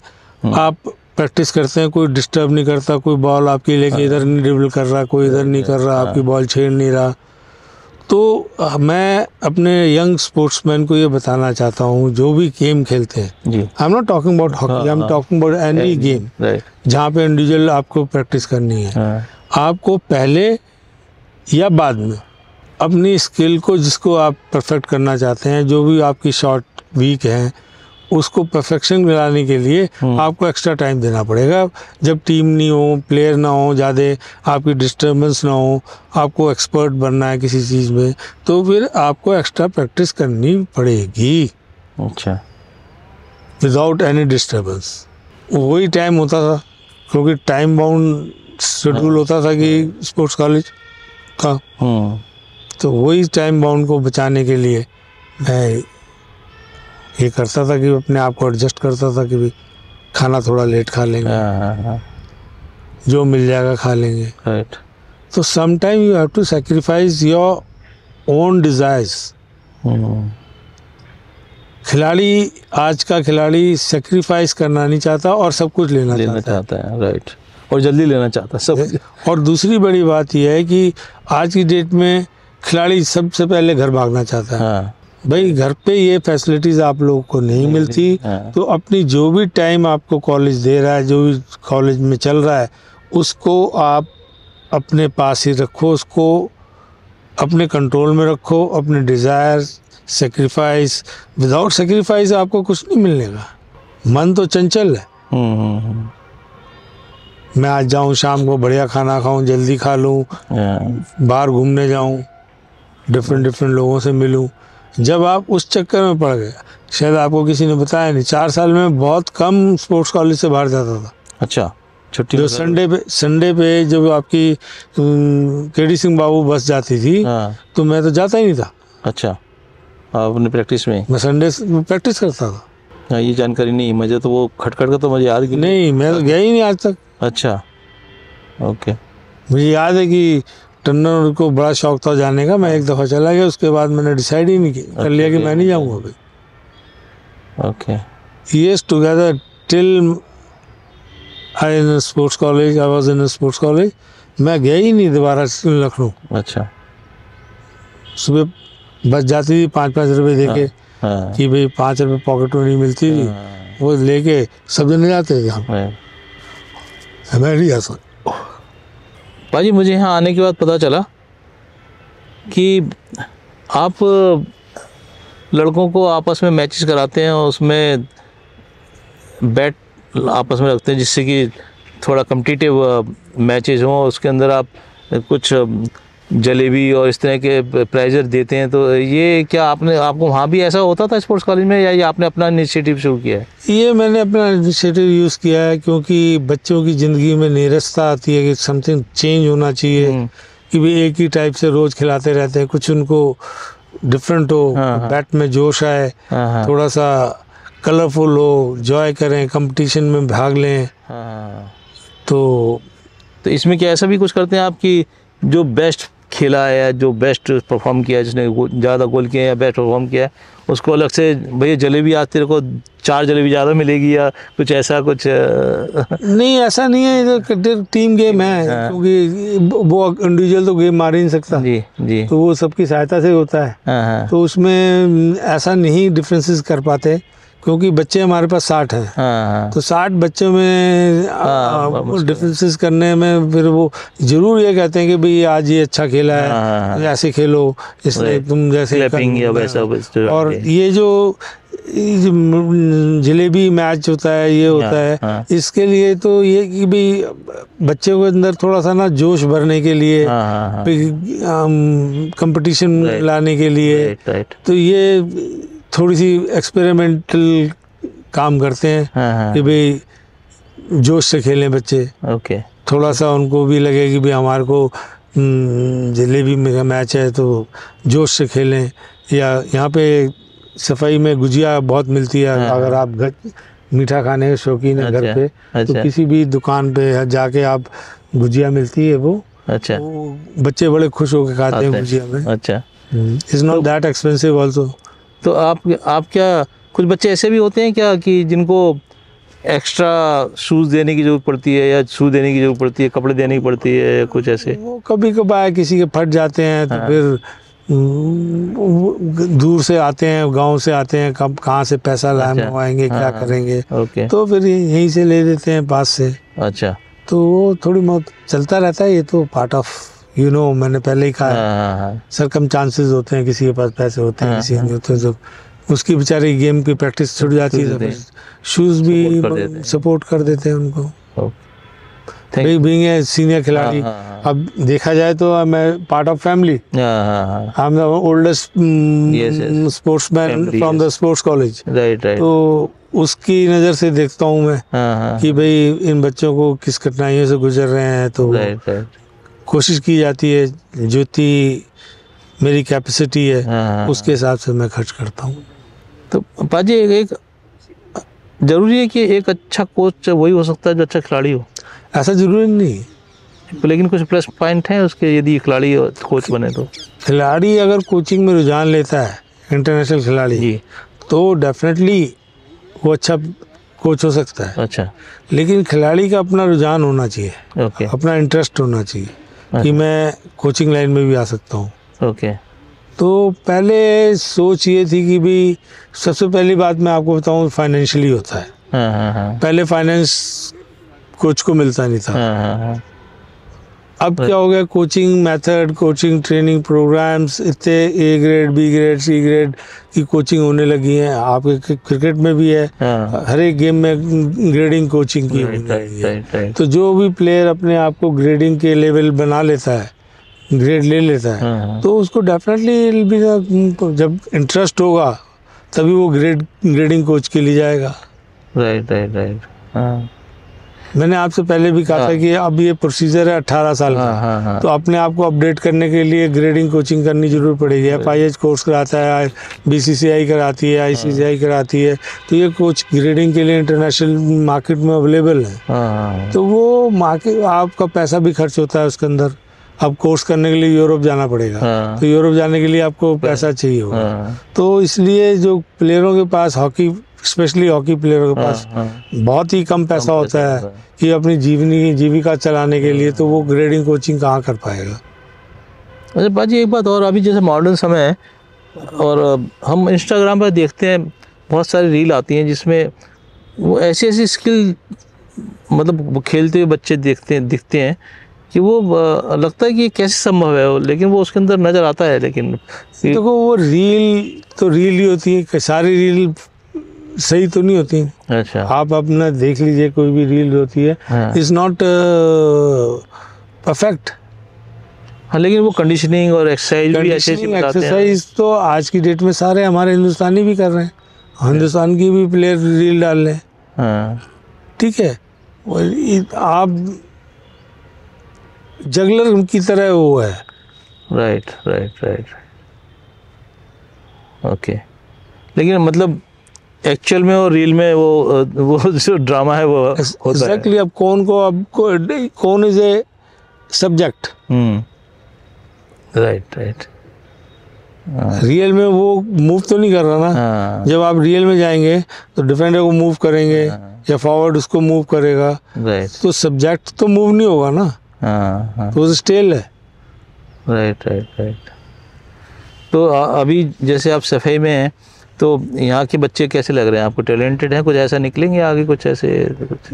S1: आप प्रैक्टिस करते हैं, कोई डिस्टर्ब नहीं करता, कोई बॉल आपकी लेके इधर नहीं ड्रिबल कर रहा, कोई इधर नहीं कर रहा, आपकी बॉल छेड़ नहीं रहा। तो मैं अपने यंग स्पोर्ट्समैन को ये बताना चाहता हूँ, जो भी गेम खेलते हैं, I am not talking about hockey, I am talking about any game जहाँ पे इंडिविजुअल आपको प्रैक्टिस करनी है। आपको पहले या बाद में अपनी स्किल को, जिसको आप परफेक्ट करना चाहते हैं, जो भी आपकी शॉट वीक है, उसको परफेक्शन दिलाने के लिए आपको एक्स्ट्रा टाइम देना पड़ेगा। जब टीम नहीं हो, प्लेयर ना हो, ज़्यादा आपकी डिस्टर्बेंस ना हो, आपको एक्सपर्ट बनना है किसी चीज़ में, तो फिर आपको एक्स्ट्रा प्रैक्टिस करनी पड़ेगी।
S2: अच्छा,
S1: विदाउट एनी डिस्टर्बेंस। वही टाइम होता था, क्योंकि टाइम बाउंड शेड्यूल होता था कि स्पोर्ट्स कॉलेज का, तो वही टाइम बाउंड को बचाने के लिए मैं ये करता था कि अपने आप को एडजस्ट करता था कि भी खाना थोड़ा लेट खा लेंगे, जो मिल जाएगा खा लेंगे।
S2: राइट।
S1: तो some time you have to sacrifice your own desires. खिलाड़ी, आज का खिलाड़ी सैक्रिफाइस करना नहीं चाहता और सब कुछ लेना चाहता है।
S2: राइट। और जल्दी लेना चाहता है सब।
S1: और दूसरी बड़ी बात यह है कि आज की डेट में खिलाड़ी सबसे पहले घर भागना चाहता है। भाई, घर पे ये फैसिलिटीज़ आप लोगों को नहीं मिलती, तो अपनी जो भी टाइम आपको कॉलेज दे रहा है, जो भी कॉलेज में चल रहा है, उसको आप अपने पास ही रखो, उसको अपने कंट्रोल में रखो। अपने डिज़ायर, सेक्रीफाइस, विदाउट सेक्रीफाइस आपको कुछ नहीं मिलने का। मन तो चंचल है। मैं आज जाऊं, शाम को बढ़िया खाना खाऊं, जल्दी खा लूं, बाहर घूमने जाऊं, डिफरेंट लोगों से मिलूं। जब आप उस चक्कर में पड़ गए, शायद आपको किसी ने बताया नहीं, 4 साल में बहुत कम स्पोर्ट्स कॉलेज से बाहर जाता था। अच्छा, छुट्टी जो संडे पे जब आपकी केडी सिंह बाबू बस जाती थी, तो मैं तो जाता ही नहीं था। अच्छा, अपने प्रैक्टिस में? मैं संडे प्रैक्टिस करता था।
S2: ये जानकारी नहीं मुझे, तो वो खटखट का तो मुझे याद
S1: नहीं, मैं तो गया ही नहीं आज तक।
S2: अच्छा, ओके।
S1: मुझे याद है कि टन्नर को बड़ा शौक था जाने का, मैं एक दफ़ा चला गया, उसके बाद मैंने डिसाइड ही नहीं कर लिया कि मैं नहीं जाऊंगा अभी।
S2: Okay.
S1: Years together till I in sports college, I was in sports college. मैं गया ही नहीं दोबारा लखनऊ। अच्छा। सुबह बस जाती थी 5-5 रुपए दे के, कि भाई 5 रुपए पॉकेट मनी मिलती थी, वो लेके सब जने जाते थे। हम मैं नहीं जा सकता।
S2: भाजी, मुझे यहाँ आने के बाद पता चला कि आप लड़कों को आपस में मैचेस कराते हैं और उसमें बैट आपस में रखते हैं, जिससे कि थोड़ा कम्पिटिटिव मैचेस हों। उसके अंदर आप कुछ जलेबी और इस तरह के प्राइज़र देते हैं। तो ये क्या आपको वहाँ भी ऐसा होता था स्पोर्ट्स कॉलेज में, या ये आपने अपना इनिशिएटिव शुरू किया है?
S1: ये मैंने अपना इनिशिएटिव यूज़ किया है, क्योंकि बच्चों की ज़िंदगी में नीरसता आती है कि समथिंग चेंज होना चाहिए, कि भी एक ही टाइप से रोज़ खिलाते रहते हैं, कुछ उनको डिफरेंट हो, बैट में जोश आए, थोड़ा सा कलरफुल हो, जॉय करें, कंपटीशन में भाग लें। तो
S2: इसमें क्या ऐसा भी कुछ करते हैं आप कि जो बेस्ट खेला है या जो बेस्ट परफॉर्म किया है, जिसने ज़्यादा गोल किया या बेस्ट परफॉर्म किया है, उसको अलग से भैया जलेबी आज तेरे को 4 जलेबी ज़्यादा मिलेगी, या कुछ ऐसा कुछ?
S1: नहीं, ऐसा नहीं है, टीम गेम है, क्योंकि वो इंडिविजुअल तो गेम मार ही नहीं सकता। जी, तो वो सबकी सहायता से होता है। तो उसमें ऐसा नहीं डिफरेंसेस कर पाते, क्योंकि बच्चे हमारे पास 60 हैं।
S2: हाँ
S1: तो 60 बच्चों में डिफरेंसेस करने में फिर वो जरूर ये कहते हैं कि भाई आज ये अच्छा खेला है, ऐसे खेलो, इसलिए तुम जैसे
S2: या वैसा
S1: और ये जो जलेबी मैच होता है, ये होता है, इसके लिए तो ये कि भाई बच्चों के अंदर थोड़ा सा ना जोश भरने के लिए, कंपटीशन लाने के लिए, तो ये थोड़ी सी एक्सपेरिमेंटल काम करते हैं कि भाई जोश से खेलें बच्चे।
S2: ओके,
S1: थोड़ा सा उनको भी लगे कि भाई हमारे को जलेबी में मैच है तो जोश से खेलें। या यहाँ पे सफाई में गुजिया बहुत मिलती है, अगर आप घर मीठा खाने के शौकीन है घर पे, तो किसी भी दुकान पे जाके आप गुजिया मिलती है वो बच्चे बड़े खुश होकर खाते हैं गुजिया में।
S2: अच्छा,
S1: it's not that expensive also.
S2: तो आप क्या कुछ बच्चे ऐसे भी होते हैं क्या कि जिनको एक्स्ट्रा शूज़ देने की जरूरत पड़ती है, या शूज़ देने की जरूरत पड़ती है, कपड़े देने की पड़ती है, या कुछ ऐसे?
S1: वो कभी कभार किसी के फट जाते हैं तो फिर दूर से आते हैं, गांव से आते हैं, कब कहाँ से पैसा मंगवाएंगे, क्या करेंगे, तो फिर यहीं से ले देते हैं पास से।
S2: अच्छा,
S1: तो वो थोड़ी बहुत चलता रहता है, ये तो पार्ट ऑफ मैंने पहले ही कहा, सरकम चांसेस होते हैं, किसी के पास पैसे होते हैं, किसी के नहीं होते, तो उसकी बेचारी गेम की प्रैक्टिस छूट जाती है, तो शूज़ भी सपोर्ट कर देते हैं उनको। बीइंग ए सीनियर खिलाड़ी, अब देखा जाए तो मैं part of family, I am the oldest sportsman from the sports college, तो उसकी नज़र से देखता हूँ मैं कि भाई इन बच्चों को किस कठिनाइयों से गुजर रहे हैं, तो कोशिश की जाती है, जितनी मेरी कैपेसिटी है उसके हिसाब से मैं खर्च करता हूँ।
S2: तो पाजी एक जरूरी है कि एक अच्छा कोच वही हो सकता है जो अच्छा खिलाड़ी हो?
S1: ऐसा जरूरी नहीं,
S2: लेकिन कुछ प्लस पॉइंट है उसके, यदि खिलाड़ी कोच बने तो?
S1: खिलाड़ी अगर कोचिंग में रुझान लेता है, इंटरनेशनल खिलाड़ी, तो डेफिनेटली वो अच्छा कोच हो सकता है।
S2: अच्छा,
S1: लेकिन खिलाड़ी का अपना रुझान होना चाहिए, अपना इंटरेस्ट होना चाहिए कि मैं कोचिंग लाइन में भी आ सकता हूँ।
S2: ओके,
S1: तो पहले सोच ये थी कि भी सबसे पहली बात मैं आपको बताऊँ, फाइनेंशियली होता है। पहले फाइनेंस कोच को मिलता नहीं था। अब क्या हो गया, coaching method, coaching training programs, इतने A grade, B grade, C grade की कोचिंग होने लगी है। आपके क्रिकेट में भी है, हर एक गेम में ग्रेडिंग कोचिंग की होने लगी है। तो जो भी प्लेयर अपने आप को ग्रेडिंग के लेवल बना लेता है, ग्रेड ले लेता है, तो उसको डेफिनेटली भी जब इंटरेस्ट होगा तभी वो ग्रेडिंग कोच के लिए जाएगा।
S2: राइट।
S1: मैंने आपसे पहले भी कहा था कि अब ये प्रोसीजर है 18 साल का, तो अपने आप को अपडेट करने के लिए ग्रेडिंग कोचिंग करनी जरूर पड़ेगी। FIH कोर्स कराता है, BCCI कराती है, ICCI कराती है, तो ये कोच ग्रेडिंग के लिए इंटरनेशनल मार्केट में अवेलेबल है। तो वो मार्केट, आपका पैसा भी खर्च होता है उसके अंदर। अब कोर्स करने के लिए यूरोप जाना पड़ेगा, तो यूरोप जाने के लिए आपको पैसा चाहिए होगा। तो इसलिए जो प्लेयरों के पास, हॉकी स्पेशली हॉकी प्लेयरों के पास बहुत ही कम पैसा होता है कि अपनी जीविका चलाने के लिए, तो वो ग्रेडिंग कोचिंग कहाँ कर पाएगा।
S2: अच्छा बाजी, एक बात और, अभी जैसे मॉडर्न समय है और हम इंस्टाग्राम पर देखते हैं बहुत सारी रील आती हैं जिसमें वो ऐसी स्किल, मतलब खेलते हुए बच्चे दिखते हैं कि वो लगता है कि कैसे संभव है, लेकिन वो उसके अंदर नज़र आता है। लेकिन
S1: देखो वो रील तो रील ही होती है, सारी रील सही तो नहीं होती।
S2: अच्छा,
S1: आप अपना देख लीजिए, कोई भी रील होती है, इज नॉट परफेक्ट।
S2: हाँ, लेकिन वो कंडीशनिंग और एक्सरसाइज भी ऐसे बताते हैं।
S1: एक्सरसाइज तो आज की डेट में सारे हमारे हिंदुस्तानी भी कर रहे हैं, हिंदुस्तान की भी प्लेयर रील डाल रहे हैं। ठीक है, आप जगलर की तरह वो है।
S2: राइट। ओके, लेकिन मतलब एक्चुअल में और रील में वो जो ड्रामा है वो होता है।
S1: अब कौन is a subject.
S2: Right.
S1: Real में वो मूव तो नहीं कर रहा ना। जब आप रियल में जाएंगे तो डिफेंडर को मूव करेंगे या फॉरवर्ड उसको मूव करेगा, तो सब्जेक्ट तो मूव नहीं होगा ना। तो स्टेल है।
S2: राइट। तो अभी जैसे आप सफाई में हैं, तो यहाँ के बच्चे कैसे लग रहे हैं आपको? टैलेंटेड हैं? कुछ ऐसा निकलेंगे आगे कुछ ऐसे?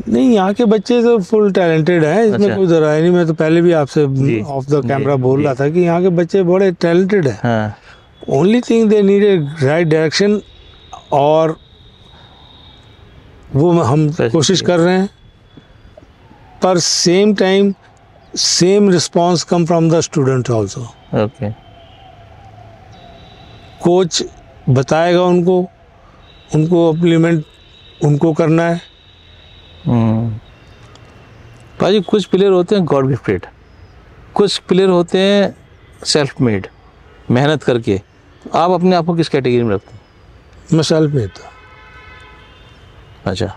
S1: नहीं, यहाँ के बच्चे तो फुल टैलेंटेड हैं, इसमें
S2: अच्छा।
S1: कोई जरा नहीं। मैं तो पहले भी आपसे ऑफ द कैमरा बोल रहा था कि यहाँ के बच्चे बड़े टैलेंटेड हैं।
S2: हाँ।
S1: Only thing they need a right direction, और वो हम कोशिश कर रहे हैं, पर same time same response come from the student also.
S2: Okay.
S1: Coach बताएगा उनको इम्प्लीमेंट उनको करना है।
S2: भाजी कुछ प्लेयर होते हैं गॉड गिफ्टेड, कुछ प्लेयर होते हैं सेल्फ मेड, मेहनत करके। आप अपने आप को किस कैटेगरी में रखते हैं?
S1: मैं सेल्फ मेड था।
S2: अच्छा,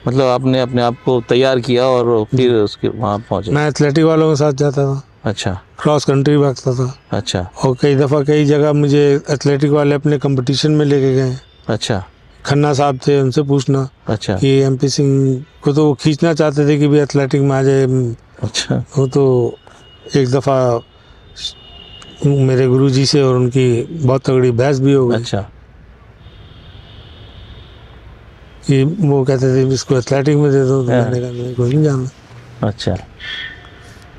S2: मतलब आपने अपने आप को तैयार किया और फिर उसके वहाँ पहुँचे।
S1: मैं एथलेटिक वालों के साथ जाता था।
S2: अच्छा।
S1: क्रॉस कंट्री भागता था।
S2: अच्छा।
S1: और कई दफ़ा कई जगह मुझे एथलेटिक वाले अपने कंपटीशन में लेके गए।
S2: अच्छा।
S1: खन्ना साहब थे, उनसे पूछना।
S2: अच्छा।
S1: कि MP सिंह को तो वो खींचना चाहते थे कि भी एथलेटिक में आ जाए।
S2: अच्छा।
S1: वो तो एक दफ़ा मेरे गुरुजी से और उनकी बहुत तगड़ी बहस भी हो गई।
S2: अच्छा।
S1: कि वो कहते थे इसको एथलेटिक में दे दो, तो मैंने कहा मेरे को नहीं जाना।
S2: अच्छा।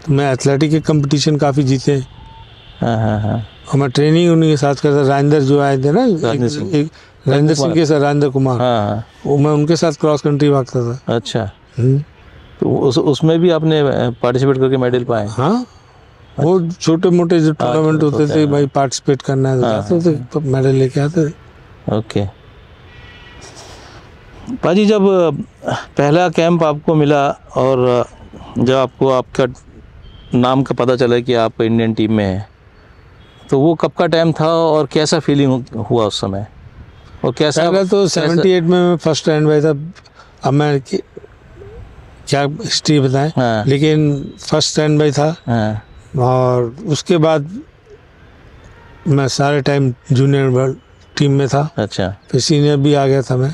S1: तो मैं एथलेटिक के कंपटीशन काफ़ी जीते।
S2: हाँ।
S1: और मैं ट्रेनिंग उन्हीं के साथ करता। राजेंद्र जो आए थे ना, राजेंद्र सिंह के साथ, राजेंद्र कुमार।
S2: हाँ।
S1: वो मैं उनके साथ क्रॉस कंट्री भागता था।
S2: अच्छा। तो उसमें भी आपने पार्टिसिपेट करके मेडल पाए?
S1: हाँ, वो छोटे मोटे जो टूर्नामेंट होते थे, भाई पार्टिसिपेट करना है तो जाते थे, मेडल लेके आते थे।
S2: ओके। पाजी जब पहला कैंप आपको मिला और जब आपको आपका नाम का पता चला कि आप इंडियन टीम में हैं, तो वो कब का टाइम था और कैसा फीलिंग हुआ उस समय? और कैसा?
S1: पहले तो 78 में मैं फर्स्ट रैंक भाई था। अब मैं क्या हिस्ट्री बताएं।
S2: हाँ।
S1: लेकिन फर्स्ट रैंक भाई था।
S2: हाँ।
S1: और उसके बाद मैं सारे टाइम जूनियर टीम में था।
S2: अच्छा।
S1: फिर सीनियर भी आ गया था मैं।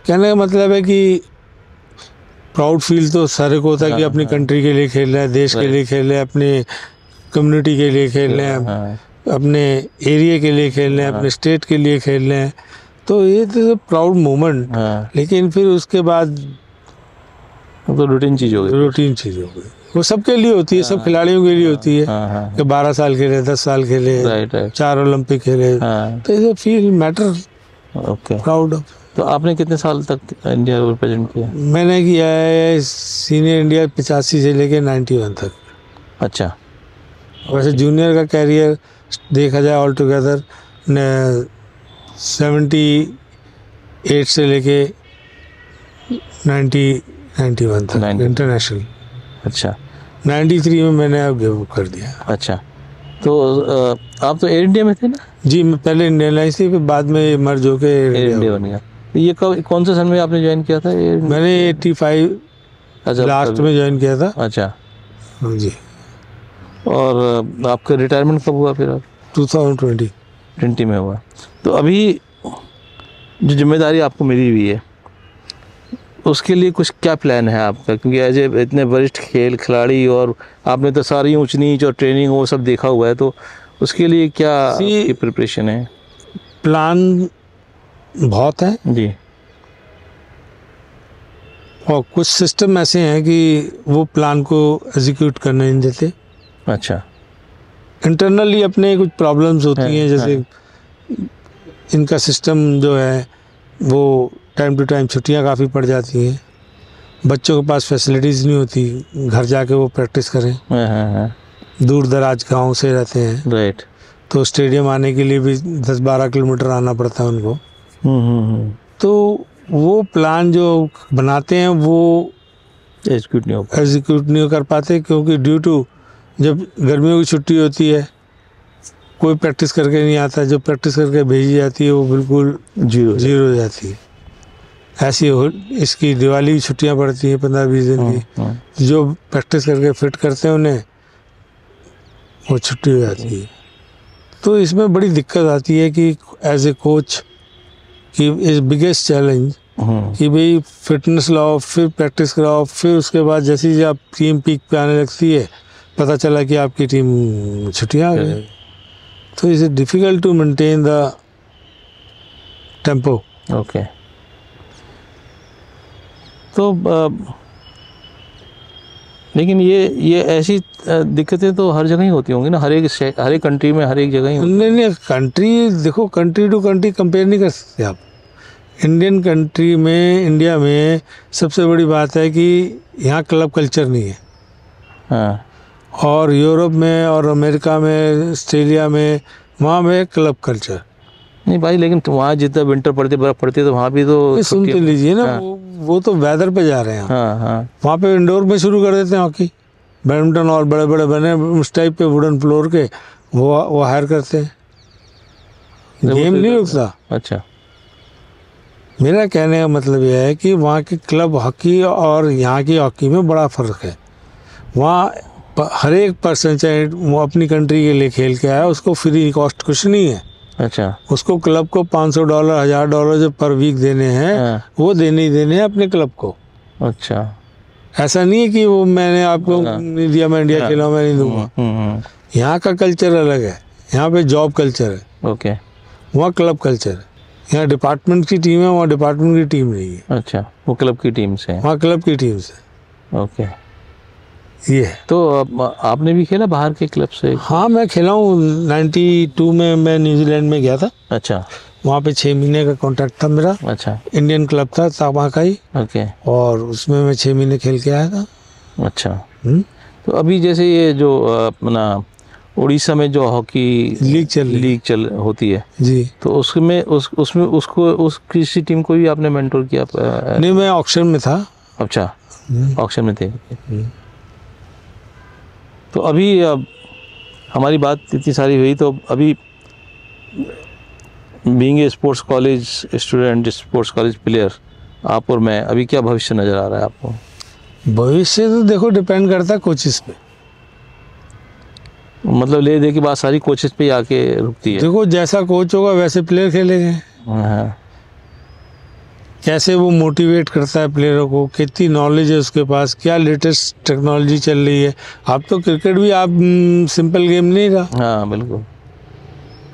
S1: कहने का मतलब है कि प्राउड फील तो सारे को होता है कि अपनी कंट्री के लिए खेल रहे हैं, देश के लिए खेल रहे हैं, अपने कम्युनिटी के लिए खेल रहे हैं, अपने एरिया के लिए खेल रहे हैं, अपने स्टेट के लिए खेल रहे हैं। तो ये तो प्राउड मोमेंट। लेकिन फिर उसके बाद
S2: तो रूटीन चीज़ हो गई।
S1: रूटीन चीज़ हो गई। वो सबके लिए होती है, सब खिलाड़ियों के लिए होती है कि 12 साल खेले, 10 साल खेले, 4 ओलंपिक खेले। तो ये feel matter.
S2: Okay.
S1: Proud of.
S2: तो आपने कितने साल तक इंडिया को रिप्रेजेंट किया?
S1: मैंने किया है सीनियर इंडिया 85 से लेके 91 तक।
S2: अच्छा।
S1: वैसे जूनियर का कैरियर देखा जाए ऑल टुगेदर 78 से लेके 91 तक इंटरनेशनल।
S2: अच्छा।
S1: 93 में मैंने अब गिव अप कर दिया।
S2: अच्छा। तो आप तो एयर इंडिया में थे ना? जी,
S1: मैं पहले इंडियन एयरलाइंस थी, फिर बाद में मर्ज होकर
S2: एयर इंडिया बन गया। ये कौन से सन में आपने ज्वाइन किया था?
S1: मैंने 85 लास्ट में ज्वाइन किया था।
S2: अच्छा।
S1: जी।
S2: और आपका रिटायरमेंट कब हुआ फिर?
S1: 2020
S2: में हुआ। तो अभी जो जिम्मेदारी आपको मिली हुई है उसके लिए कुछ क्या प्लान है आपका? क्योंकि एज ए इतने वरिष्ठ खेल खिलाड़ी और आपने तो सारी ऊंच नीच और ट्रेनिंग वो सब देखा हुआ है, तो उसके लिए क्या प्रिपरेशन है?
S1: प्लान बहुत है
S2: जी।
S1: और कुछ सिस्टम ऐसे हैं कि वो प्लान को एग्जीक्यूट करने नहीं देते।
S2: अच्छा।
S1: इंटरनली अपने कुछ प्रॉब्लम्स होती हैं, जैसे इनका सिस्टम जो है वो टाइम टू टाइम छुट्टियां काफ़ी पड़ जाती हैं, बच्चों के पास फैसिलिटीज़ नहीं होती घर जाके वो प्रैक्टिस करें। दूर दराज गाँव से रहते हैं।
S2: राइट।
S1: तो स्टेडियम आने के लिए भी 10-12 किलोमीटर आना पड़ता है उनको। तो वो प्लान जो बनाते हैं वो एग्जीक्यूट नहीं कर पाते, क्योंकि ड्यू टू जब गर्मियों की छुट्टी होती है कोई प्रैक्टिस करके नहीं आता, जो प्रैक्टिस करके भेजी जाती है वो बिल्कुल जीरो हो जाती है। ऐसी हो इसकी दिवाली की छुट्टियां पड़ती हैं 15-20 दिन की, जो प्रैक्टिस करके फिट करते हैं उन्हें वो छुट्टी हो जाती है। तो इसमें बड़ी दिक्कत आती है कि एज ए कोच कि इज बिगेस्ट चैलेंज कि भाई फिटनेस लाओ, फिर प्रैक्टिस कराओ, फिर उसके बाद जैसे ही आप टीम पीक पे आने लगती है पता चला कि आपकी टीम छुट्टियां आ गई। तो is difficult to maintain the tempo.
S2: Okay. तो लेकिन ये ऐसी दिक्कतें तो हर जगह ही होती होंगी ना, हर एक कंट्री में, हर एक जगह ही होती।
S1: नहीं, कंट्री देखो, कंट्री टू कंट्री कंपेयर नहीं कर सकते आप। इंडियन कंट्री में, इंडिया में सबसे बड़ी बात है कि यहाँ क्लब कल्चर नहीं है।
S2: हाँ।
S1: और यूरोप में और अमेरिका में, ऑस्ट्रेलिया में, वहाँ में क्लब कल्चर।
S2: नहीं भाई, लेकिन वहाँ जितना विंटर पड़ती, बर्फ पड़ती है, तो वहाँ भी तो
S1: सुन तो लीजिए ना।
S2: हाँ।
S1: वो तो वेदर पे जा रहे हैं।
S2: हाँ हाँ।
S1: वहाँ पे इंडोर में शुरू कर देते हैं हॉकी, बैडमिंटन, और बड़े बड़े बने उस टाइप पे वुडन फ्लोर के, वो हायर करते हैं। गेम नहीं रुकता।
S2: अच्छा।
S1: मेरा कहने का मतलब यह है कि वहाँ की क्लब हॉकी और यहाँ की हॉकी में बड़ा फ़र्क है। वहाँ हर एक पर्सन, चाहे वो अपनी कंट्री के लिए खेल के आया, उसको फ्री कॉस्ट कुछ नहीं है।
S2: अच्छा।
S1: उसको क्लब को $500, $1000 जो पर वीक देने हैं,
S2: हाँ।
S1: वो देने ही देने हैं अपने क्लब को।
S2: अच्छा।
S1: ऐसा नहीं है कि वो मैंने आपको
S2: हाँ।
S1: इंडिया में इंडिया खेला, मैं नहीं दूंगा। यहाँ का कल्चर अलग है। यहाँ पे जॉब कल्चर है।
S2: ओके।
S1: वहाँ क्लब कल्चर है। यहाँ डिपार्टमेंट की टीम है, वहाँ डिपार्टमेंट की टीम नहीं है।
S2: अच्छा, वो क्लब की टीम से है।
S1: वहाँ क्लब की टीम से।
S2: ओके।
S1: ये है।
S2: तो आपने भी खेला बाहर के क्लब से?
S1: हाँ, मैं खेला हूँ। 92 में मैं न्यूजीलैंड में गया था।
S2: अच्छा। वहाँ
S1: पे 6 महीने का कॉन्ट्रैक्ट था मेरा।
S2: अच्छा।
S1: इंडियन क्लब था ताबा का ही।
S2: ओके।
S1: और उसमें मैं 6 महीने खेल के आया था।
S2: अच्छा। तो अभी जैसे ये जो अपना उड़ीसा में जो हॉकी लीग चल होती है जी, तो उसमें उसको उस किसी टीम को भी आपने मेंटोर किया?
S1: नहीं, मैं ऑक्शन में था। अच्छा।
S2: ऑक्शन में थे। तो अभी हमारी बात इतनी सारी हुई, तो अभी being a sports college student, sports college player, आप और मैं, अभी क्या भविष्य नज़र आ रहा है आपको?
S1: भविष्य तो देखो डिपेंड करता है कोचेस पे।
S2: मतलब ले दे की बात सारी कोचेस पे आके रुकती है।
S1: देखो, जैसा कोच होगा वैसे प्लेयर खेलेंगे। हाँ। कैसे वो मोटिवेट करता है प्लेयरों को, कितनी नॉलेज है उसके पास, क्या लेटेस्ट टेक्नोलॉजी चल रही है। अब तो क्रिकेट भी आप सिंपल गेम नहीं रहा।
S2: हाँ बिल्कुल,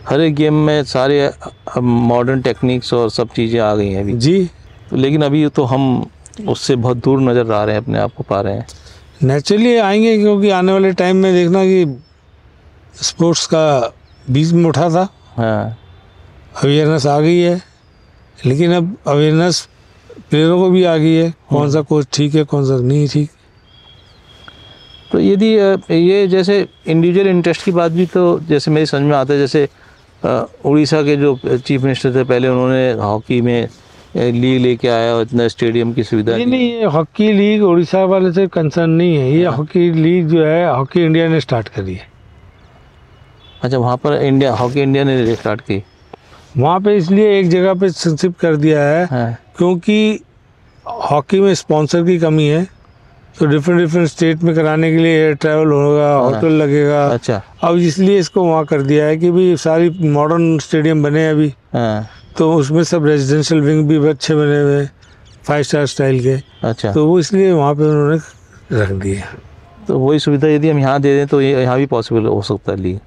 S2: हर एक गेम में सारे मॉडर्न टेक्निक्स और सब चीज़ें आ गई हैं अभी जी। लेकिन अभी तो हम उससे बहुत दूर नज़र आ रहे हैं, अपने आप को पा रहे हैं।
S1: नेचुरली आएंगे, क्योंकि आने वाले टाइम में देखना कि स्पोर्ट्स का बीच में उठा था। हाँ, अवेयरनेस आ गई है, लेकिन अब अवेयरनेस प्लेयरों को भी आ गई है, कौन सा कोच ठीक है, कौन सा नहीं ठीक।
S2: तो यदि ये जैसे इंडिविजुअल इंटरेस्ट की बात भी, तो जैसे मेरी समझ में आता है, जैसे उड़ीसा के जो चीफ मिनिस्टर थे पहले, उन्होंने हॉकी में लीग लेके आया और इतना स्टेडियम की सुविधा
S1: नहीं, ये हॉकी लीग उड़ीसा वाले से कंसर्न नहीं है। ये हॉकी लीग जो है, हॉकी इंडिया ने स्टार्ट करी है।
S2: अच्छा, वहाँ पर हॉकी इंडिया ने स्टार्ट की।
S1: वहाँ पे इसलिए एक जगह पे संक्षिप्त कर दिया है। हाँ। क्योंकि हॉकी में स्पॉन्सर की कमी है, तो डिफरेंट स्टेट में कराने के लिए एयर ट्रैवल होगा, होटल लगेगा। अच्छा। अब इसलिए इसको वहाँ कर दिया है कि भी सारी मॉडर्न स्टेडियम बने अभी। हाँ। तो उसमें सब रेजिडेंशियल विंग भी अच्छे बने हुए, 5 स्टार स्टाइल के। अच्छा। तो वो इसलिए वहाँ पे उन्होंने रख दिया।
S2: तो वही सुविधा यदि हम यहाँ दे दें तो ये यहाँ भी पॉसिबल हो सकता है। लीग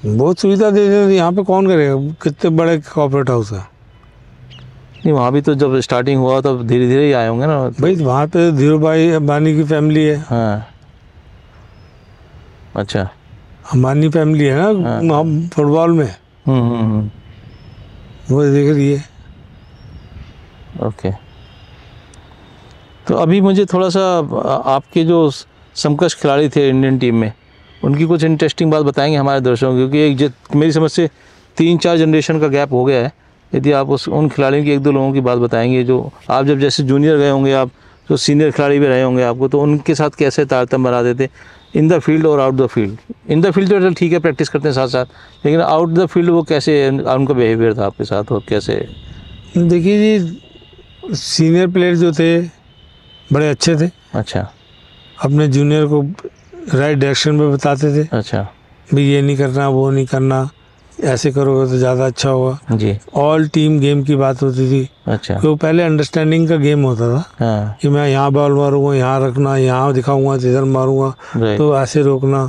S1: बहुत सुविधा दे दें, यहाँ पे कौन करेगा? कितने बड़े कॉर्पोरेट हाउस है।
S2: नहीं, वहाँ भी तो जब स्टार्टिंग हुआ तो धीरे धीरे ही आए होंगे ना
S1: भाई। वहाँ पे धीरू भाई अंबानी की फैमिली है। हाँ।
S2: अच्छा,
S1: अंबानी फैमिली है ना। हाँ। हम फुटबॉल में वो देख रही है।
S2: ओके। तो अभी मुझे थोड़ा सा आपके जो समकक्ष खिलाड़ी थे इंडियन टीम में, उनकी कुछ इंटरेस्टिंग बात बताएंगे हमारे दर्शकों को, क्योंकि एक मेरी समझ से 3-4 जनरेशन का गैप हो गया है। यदि आप उन खिलाड़ियों की 1-2 लोगों की बात बताएंगे जो आप जब जैसे जूनियर गए होंगे, आप जो सीनियर खिलाड़ी भी रहे होंगे आपको, तो उनके साथ कैसे तारतम्य बना देते इन द फील्ड और out the field. In the field तो ठीक है, प्रैक्टिस करते हैं साथ साथ, लेकिन आउट द फील्ड वो कैसे उनका बिहेवियर था आपके साथ और कैसे?
S1: देखिए जी, सीनियर प्लेयर जो थे बड़े अच्छे थे। अच्छा। अपने जूनियर को राइट डायरेक्शन में बताते थे। अच्छा। भाई ये नहीं करना, वो नहीं करना, ऐसे करोगे तो ज़्यादा अच्छा होगा जी। ऑल टीम गेम की बात होती थी। अच्छा। तो पहले अंडरस्टैंडिंग का गेम होता था। हाँ। कि मैं यहाँ बॉल मारूंगा, यहाँ रखना, यहाँ दिखाऊंगा तो इधर मारूंगा, तो ऐसे रोकना।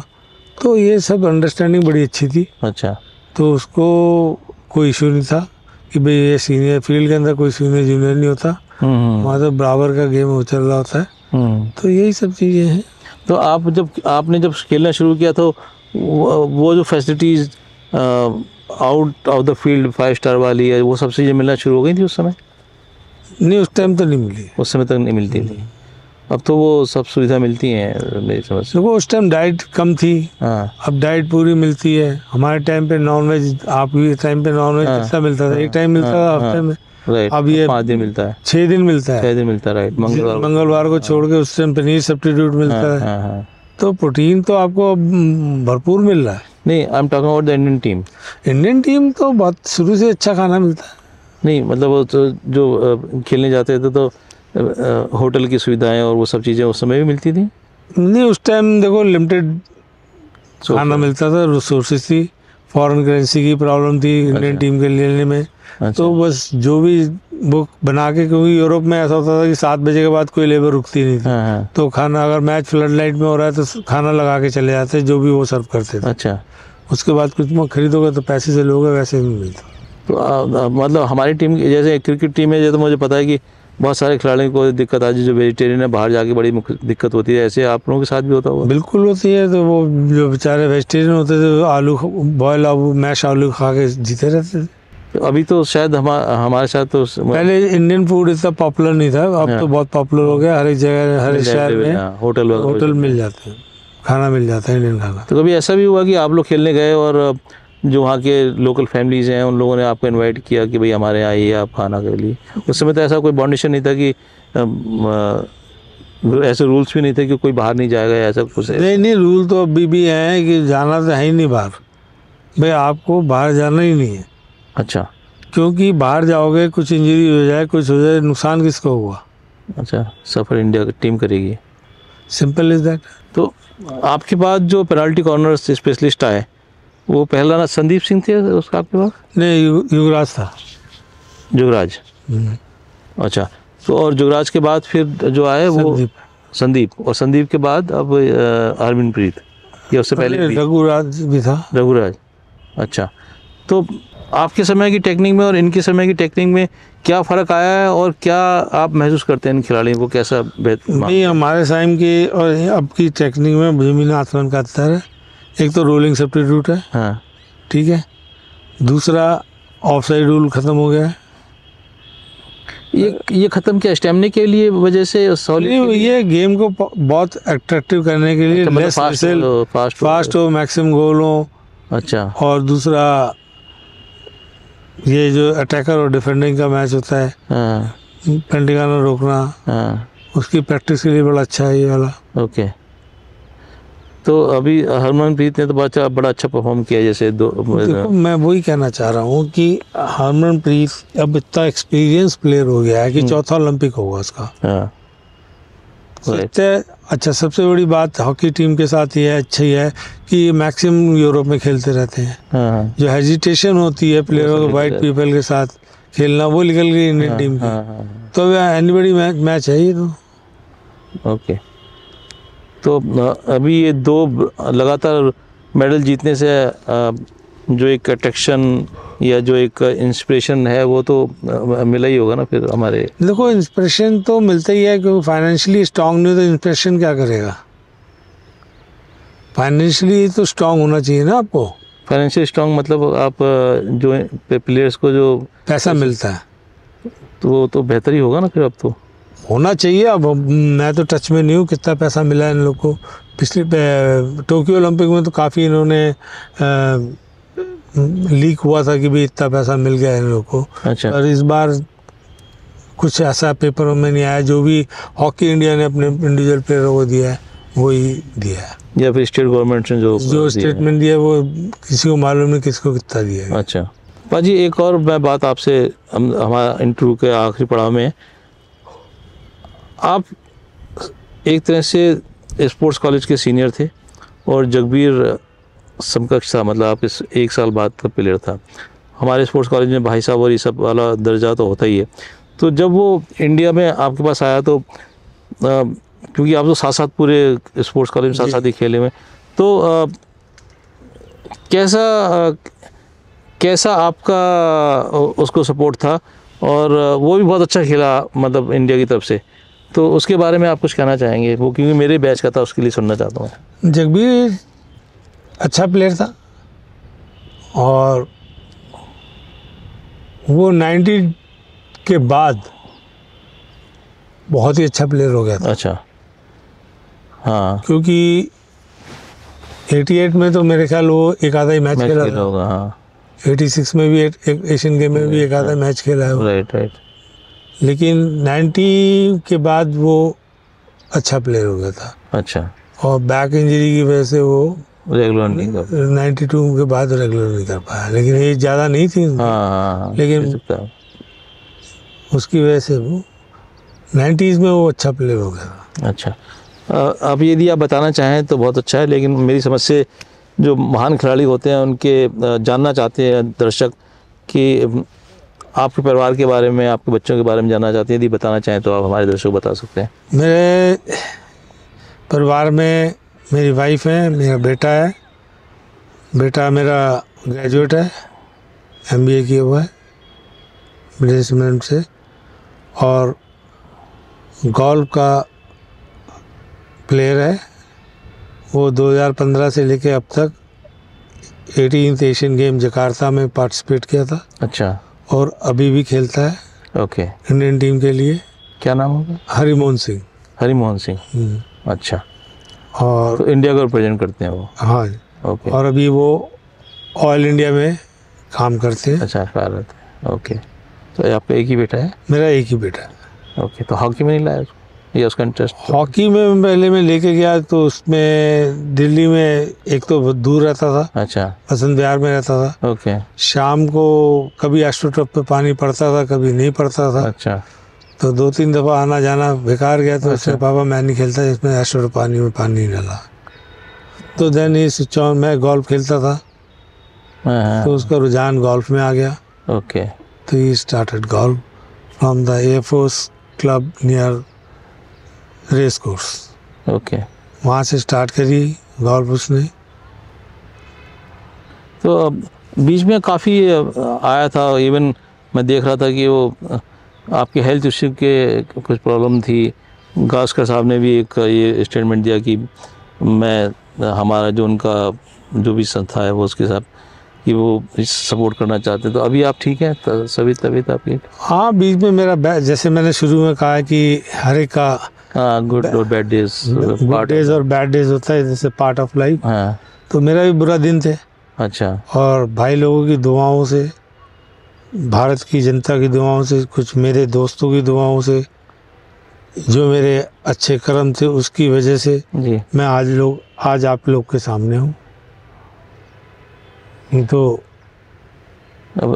S1: तो ये सब अंडरस्टैंडिंग बड़ी अच्छी थी। अच्छा। तो उसको कोई इशू नहीं था। कि भाई ये सीनियर, फील्ड के अंदर कोई सीनियर जूनियर नहीं होता, वहाँ तो बराबर का गेम हो चल रहा होता है। तो यही सब चीज़ें हैं।
S2: तो आपने जब खेलना शुरू किया तो वो जो facilities out of the field 5 star वाली है, वो सब चीज़ें मिलना शुरू हो गई थी उस समय?
S1: नहीं, उस टाइम तो नहीं मिली,
S2: उस समय तक नहीं मिलती थी। अब तो वो सब सुविधा मिलती हैं मेरी समझ से।
S1: देखो उस टाइम डाइट कम थी, अब डाइट पूरी मिलती है। हमारे टाइम पे नॉनवेज, आपके टाइम पे नॉनवेज कितना मिलता था? एक टाइम मिलता था हफ्ते में,
S2: राइट।
S1: अब ये
S2: 5 दिन मिलता है,
S1: 6 दिन मिलता है।
S2: 6 दिन मिलता है, राइट।
S1: मंगलवार को छोड़ के उस टाइम पनीर सब्स्टिट्यूट मिलता है। तो प्रोटीन तो आपको भरपूर मिल रहा है।
S2: नहीं, I am talking about the Indian team.
S1: Indian team तो बहुत शुरू से अच्छा खाना मिलता है।
S2: नहीं मतलब वो तो जो खेलने जाते थे तो होटल की सुविधाएं और वो सब चीज़ें उस समय भी मिलती थी?
S1: नहीं, उस टाइम देखो लिमिटेड खाना मिलता था, रिसोर्सेज थी, फॉरेन करेंसी की प्रॉब्लम थी इंडियन टीम के लेने में। तो बस जो भी वो बना के, क्योंकि यूरोप में ऐसा होता था कि 7 बजे के बाद कोई लेबर रुकती नहीं थी। तो खाना अगर मैच फ्लड लाइट में हो रहा है तो खाना लगा के चले जाते, जो भी वो सर्व करते थे।
S2: अच्छा,
S1: उसके बाद कुछ खरीदोगे तो पैसे से लोगे, वैसे नहीं मिलता।
S2: तो मतलब हमारी टीम जैसे क्रिकेट टीम है, जैसे मुझे पता है कि बहुत सारे खिलाड़ियों को दिक्कत आती है, जो वेजिटेरियन है बाहर जाके बड़ी दिक्कत होती है, ऐसे आप लोगों के साथ भी होता होगा?
S1: बिल्कुल होती है। तो वो जो बेचारे वेजिटेरियन होते थे, आलू बॉयल आलू मैश आलू खा के जीते रहते थे।
S2: तो अभी तो शायद हमारे साथ तो
S1: पहले इंडियन फूड इतना पॉपुलर नहीं था, अब तो बहुत पॉपुलर हो गया। हर एक जगह, हर एक शहर में होटल मिल जाते हैं, खाना मिल जाता है इंडियन खाना।
S2: तो कभी ऐसा भी हुआ कि आप लोग खेलने गए और जो वहाँ के लोकल फैमिलीज़ हैं उन लोगों ने आपको इनवाइट किया कि भाई हमारे यहाँ आइए आप खाना के लिए? उस समय तो ऐसा कोई बाउंडेशन नहीं था कि ऐसे रूल्स भी नहीं थे कि कोई बाहर नहीं जाएगा, ऐसा कुछ?
S1: नहीं, रूल तो अभी भी हैं कि जाना तो है ही नहीं बाहर। भाई आपको बाहर जाना ही नहीं है।
S2: अच्छा,
S1: क्योंकि बाहर जाओगे, कुछ इंजरी हो जाए, कुछ हो जाए, नुकसान किसको हुआ?
S2: अच्छा, सफ़र इंडिया की टीम करेगी,
S1: सिंपल इज दैट।
S2: तो आपके बाद जो पेनल्टी कॉर्नर स्पेशलिस्ट आए, वो पहला ना संदीप सिंह थे उसका आपके पास?
S1: नहीं, युवराज था।
S2: जुगराज। अच्छा, तो और जुगराज के बाद फिर जो आए वो संदीप, और संदीप के बाद अब हरमनप्रीत, या उससे पहले
S1: रघुराज भी था?
S2: रघुराज। अच्छा, तो आपके समय की टेक्निक में और इनके समय की टेक्निक में क्या फ़र्क आया है, और क्या आप महसूस करते हैं इन खिलाड़ियों को कैसा बेहतर?
S1: नहीं, हमारे टाइम की और अब की टेक्निक में ज़मीन आसमान का अंतर है। एक तो रोलिंग सब्स्टिट्यूट है,
S2: हाँ,
S1: ठीक है। दूसरा ऑफसाइड रूल खत्म हो गया है।
S2: ये खत्म क्या स्टेमिना के लिए वजह से?
S1: ये गेम को बहुत अट्रैक्टिव करने के लिए, लेस फास्ट हो, मैक्सिमम गोल हो।
S2: अच्छा,
S1: और दूसरा ये जो अटैकर और डिफेंडिंग का मैच होता है, पेंटिगाना रोकना, उसकी प्रैक्टिस के लिए बड़ा अच्छा है ये वाला।
S2: ओके, तो अभी हरमनप्रीत ने तो बड़ा अच्छा परफॉर्म किया। जैसे
S1: देखो, मैं वही कहना चाह रहा हूँ कि हरमनप्रीत अब इतना एक्सपीरियंस प्लेयर हो गया है कि चौथा ओलंपिक होगा उसका। अच्छा, सबसे बड़ी बात हॉकी टीम के साथ ये है, अच्छा ही है कि मैक्सिमम यूरोप में खेलते रहते हैं। जो हेजिटेशन होती है प्लेयरों को वाइट पीपल के साथ खेलना, वो निकल गई इंडियन टीम की। तो एनीबडी मैच है ये तो।
S2: ओके, तो अभी ये 2 लगातार मेडल जीतने से जो एक अट्रैक्शन या जो एक इंस्पिरेशन है वो तो मिला ही होगा ना फिर हमारे?
S1: देखो, इंस्पिरेशन तो मिलता ही है, क्योंकि फाइनेंशियली स्ट्रांग नहीं तो इंस्पिरेशन क्या करेगा? फाइनेंशियली तो स्ट्रांग होना चाहिए ना आपको।
S2: फाइनेंशियली स्ट्रांग मतलब आप जो प्लेयर्स को जो
S1: पैसा मिलता है
S2: तो वो तो बेहतर ही होगा ना फिर। अब तो
S1: होना चाहिए। अब मैं तो टच में नहीं हूँ कितना पैसा मिला है इन लोग को। पिछले टोक्यो ओलंपिक में तो काफ़ी इन्होंने लीक हुआ था कि भी इतना पैसा मिल गया इन लोग को।
S2: अच्छा,
S1: और इस बार कुछ ऐसा पेपरों में नहीं आया। जो भी हॉकी इंडिया ने अपने इंडिविजुअल प्लेयरों को दिया है वही दिया है,
S2: या फिर स्टेट गवर्नमेंट ने जो
S1: स्टेटमेंट दिया है वो किसी को मालूम नहीं किसको कितना दिया है।
S2: अच्छा पाजी, एक और मैं बात आपसे, हमारा इंटरव्यू के आखिरी पड़ाव में, आप एक तरह से स्पोर्ट्स कॉलेज के सीनियर थे और जगबीर समकक्ष था, मतलब आप इस 1 साल बाद का प्लेयर था। हमारे स्पोर्ट्स कॉलेज में भाई साहब और ये सब वाला दर्जा तो होता ही है। तो जब वो इंडिया में आपके पास आया तो क्योंकि आप तो साथ साथ पूरे स्पोर्ट्स कॉलेज में साथ साथ ही खेले हुए, तो कैसा कैसा आपका उसको सपोर्ट था, और वो भी बहुत अच्छा खेला मतलब इंडिया की तरफ से, तो उसके बारे में आप कुछ कहना चाहेंगे? वो क्योंकि मेरे बैच का था, उसके लिए सुनना चाहता हूँ।
S1: जगबीर अच्छा प्लेयर था और वो 90 के बाद बहुत ही अच्छा प्लेयर हो गया था।
S2: अच्छा, हाँ,
S1: क्योंकि 88 में तो मेरे ख्याल वो एक आधा ही मैच खेला था।
S2: होगा, हाँ,
S1: 86 में भी एक एशियन गेम में भी एक आधा मैच खेला है वो।
S2: Right right.
S1: लेकिन 90 के बाद वो अच्छा प्लेयर हो गया था।
S2: अच्छा,
S1: और बैक इंजरी की वजह से वो
S2: रेगुलर नहीं कर,
S1: 92 के बाद रेगुलर नहीं कर पाया, लेकिन एज ज़्यादा नहीं थी उनकी।
S2: हाँ,
S1: लेकिन उसकी वजह से वो 90s में वो अच्छा प्लेयर हो गया था।
S2: अच्छा, अब यदि आप बताना चाहें तो बहुत अच्छा है, लेकिन मेरी समझ से जो महान खिलाड़ी होते हैं उनके जानना चाहते हैं दर्शक कि आपके परिवार के बारे में, आपके बच्चों के बारे में जानना चाहते हैं। यदि बताना चाहें तो आप हमारे दर्शकों को बता सकते हैं।
S1: मेरे परिवार में मेरी वाइफ है, मेरा बेटा है। बेटा मेरा ग्रेजुएट है, MBA किया हुआ है मैनेजमेंट से, और गोल्फ का प्लेयर है। वो 2015 से लेके अब तक 18th एशियन गेम जकार्ता में पार्टिसिपेट किया था।
S2: अच्छा,
S1: और अभी भी खेलता है
S2: ओके।
S1: इंडियन टीम के लिए।
S2: क्या नाम होगा?
S1: हरिमोहन सिंह।
S2: हरिमोहन सिंह, अच्छा।
S1: और
S2: तो इंडिया को रिप्रेजेंट करते हैं वो?
S1: हाँ,
S2: ओके।
S1: और अभी वो ऑयल इंडिया में काम करते हैं।
S2: अच्छा, कार्यरत है, ओके। तो आपका एक ही बेटा है?
S1: मेरा एक ही बेटा है।
S2: ओके, तो हॉकी में नहीं लाया उसको, या उसका इंटरेस्ट?
S1: हॉकी में पहले मैं लेके गया तो उसमें दिल्ली में एक तो बहुत दूर रहता था।
S2: अच्छा,
S1: बसंत विहार में रहता था।
S2: ओके।
S1: शाम को कभी एस्ट्रोटर्फ पे पानी पड़ता था, कभी नहीं पड़ता था।
S2: अच्छा,
S1: तो 2-3 दफ़ा आना जाना बेकार गया। तो उसने पापा मैं नहीं खेलता इसमें, एस्ट्रोटर्फ पानी में पानी नहीं डाला। तो देन ही स्विच ऑन, मैं गोल्फ खेलता था तो उसका रुझान गोल्फ में आ गया।
S2: ओके।
S1: तो he started golf from the air force club near race course.
S2: Okay,
S1: वहाँ से स्टार्ट करी गोल्फ उसने।
S2: तो अब बीच में काफ़ी आया था, इवन मैं देख रहा था कि वो आपके हेल्थ इश्यू के कुछ प्रॉब्लम थी। गावस्कर साहब ने भी एक ये स्टेटमेंट दिया कि मैं हमारा जो उनका जो भी संस्था है वो उसके साथ कि वो सपोर्ट करना चाहते हैं। तो अभी आप ठीक हैं? सभी तबीयत आपकी?
S1: हाँ, बीच में मेरा जैसे मैंने शुरू में कहा कि हर एक का
S2: गुड और बैड डेज,
S1: गुड डेज और बैड डेज होता है, जैसे पार्ट ऑफ लाइफ।
S2: हाँ,
S1: तो मेरा भी बुरा दिन थे।
S2: अच्छा।
S1: और भाई लोगों की दुआओं से, भारत की जनता की दुआओं से, कुछ मेरे दोस्तों की दुआओं से, जो मेरे अच्छे कर्म थे उसकी वजह से
S2: जी,
S1: मैं आज आप लोग के सामने हूँ। तो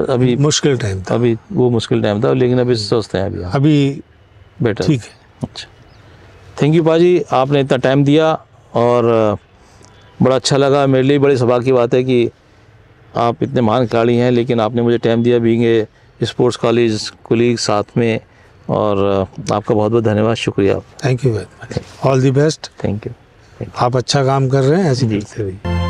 S2: अभी
S1: मुश्किल टाइम था।
S2: अभी वो मुश्किल टाइम था, लेकिन अभी स्वस्थ हैं
S1: अभी
S2: बेटर,
S1: ठीक है।
S2: अच्छा, थैंक यू पाजी, आपने इतना टाइम दिया और बड़ा अच्छा लगा। मेरे लिए बड़ी सौभाग्य की बात है कि आप इतने महान खिलाड़ी हैं, लेकिन आपने मुझे टाइम दिया, being a sports college colleague साथ में। और आपका बहुत बहुत धन्यवाद, शुक्रिया।
S1: Thank you very much, all the best.
S2: Thank you.
S1: आप अच्छा काम कर रहे हैं, ऐसे ही करते रहिए।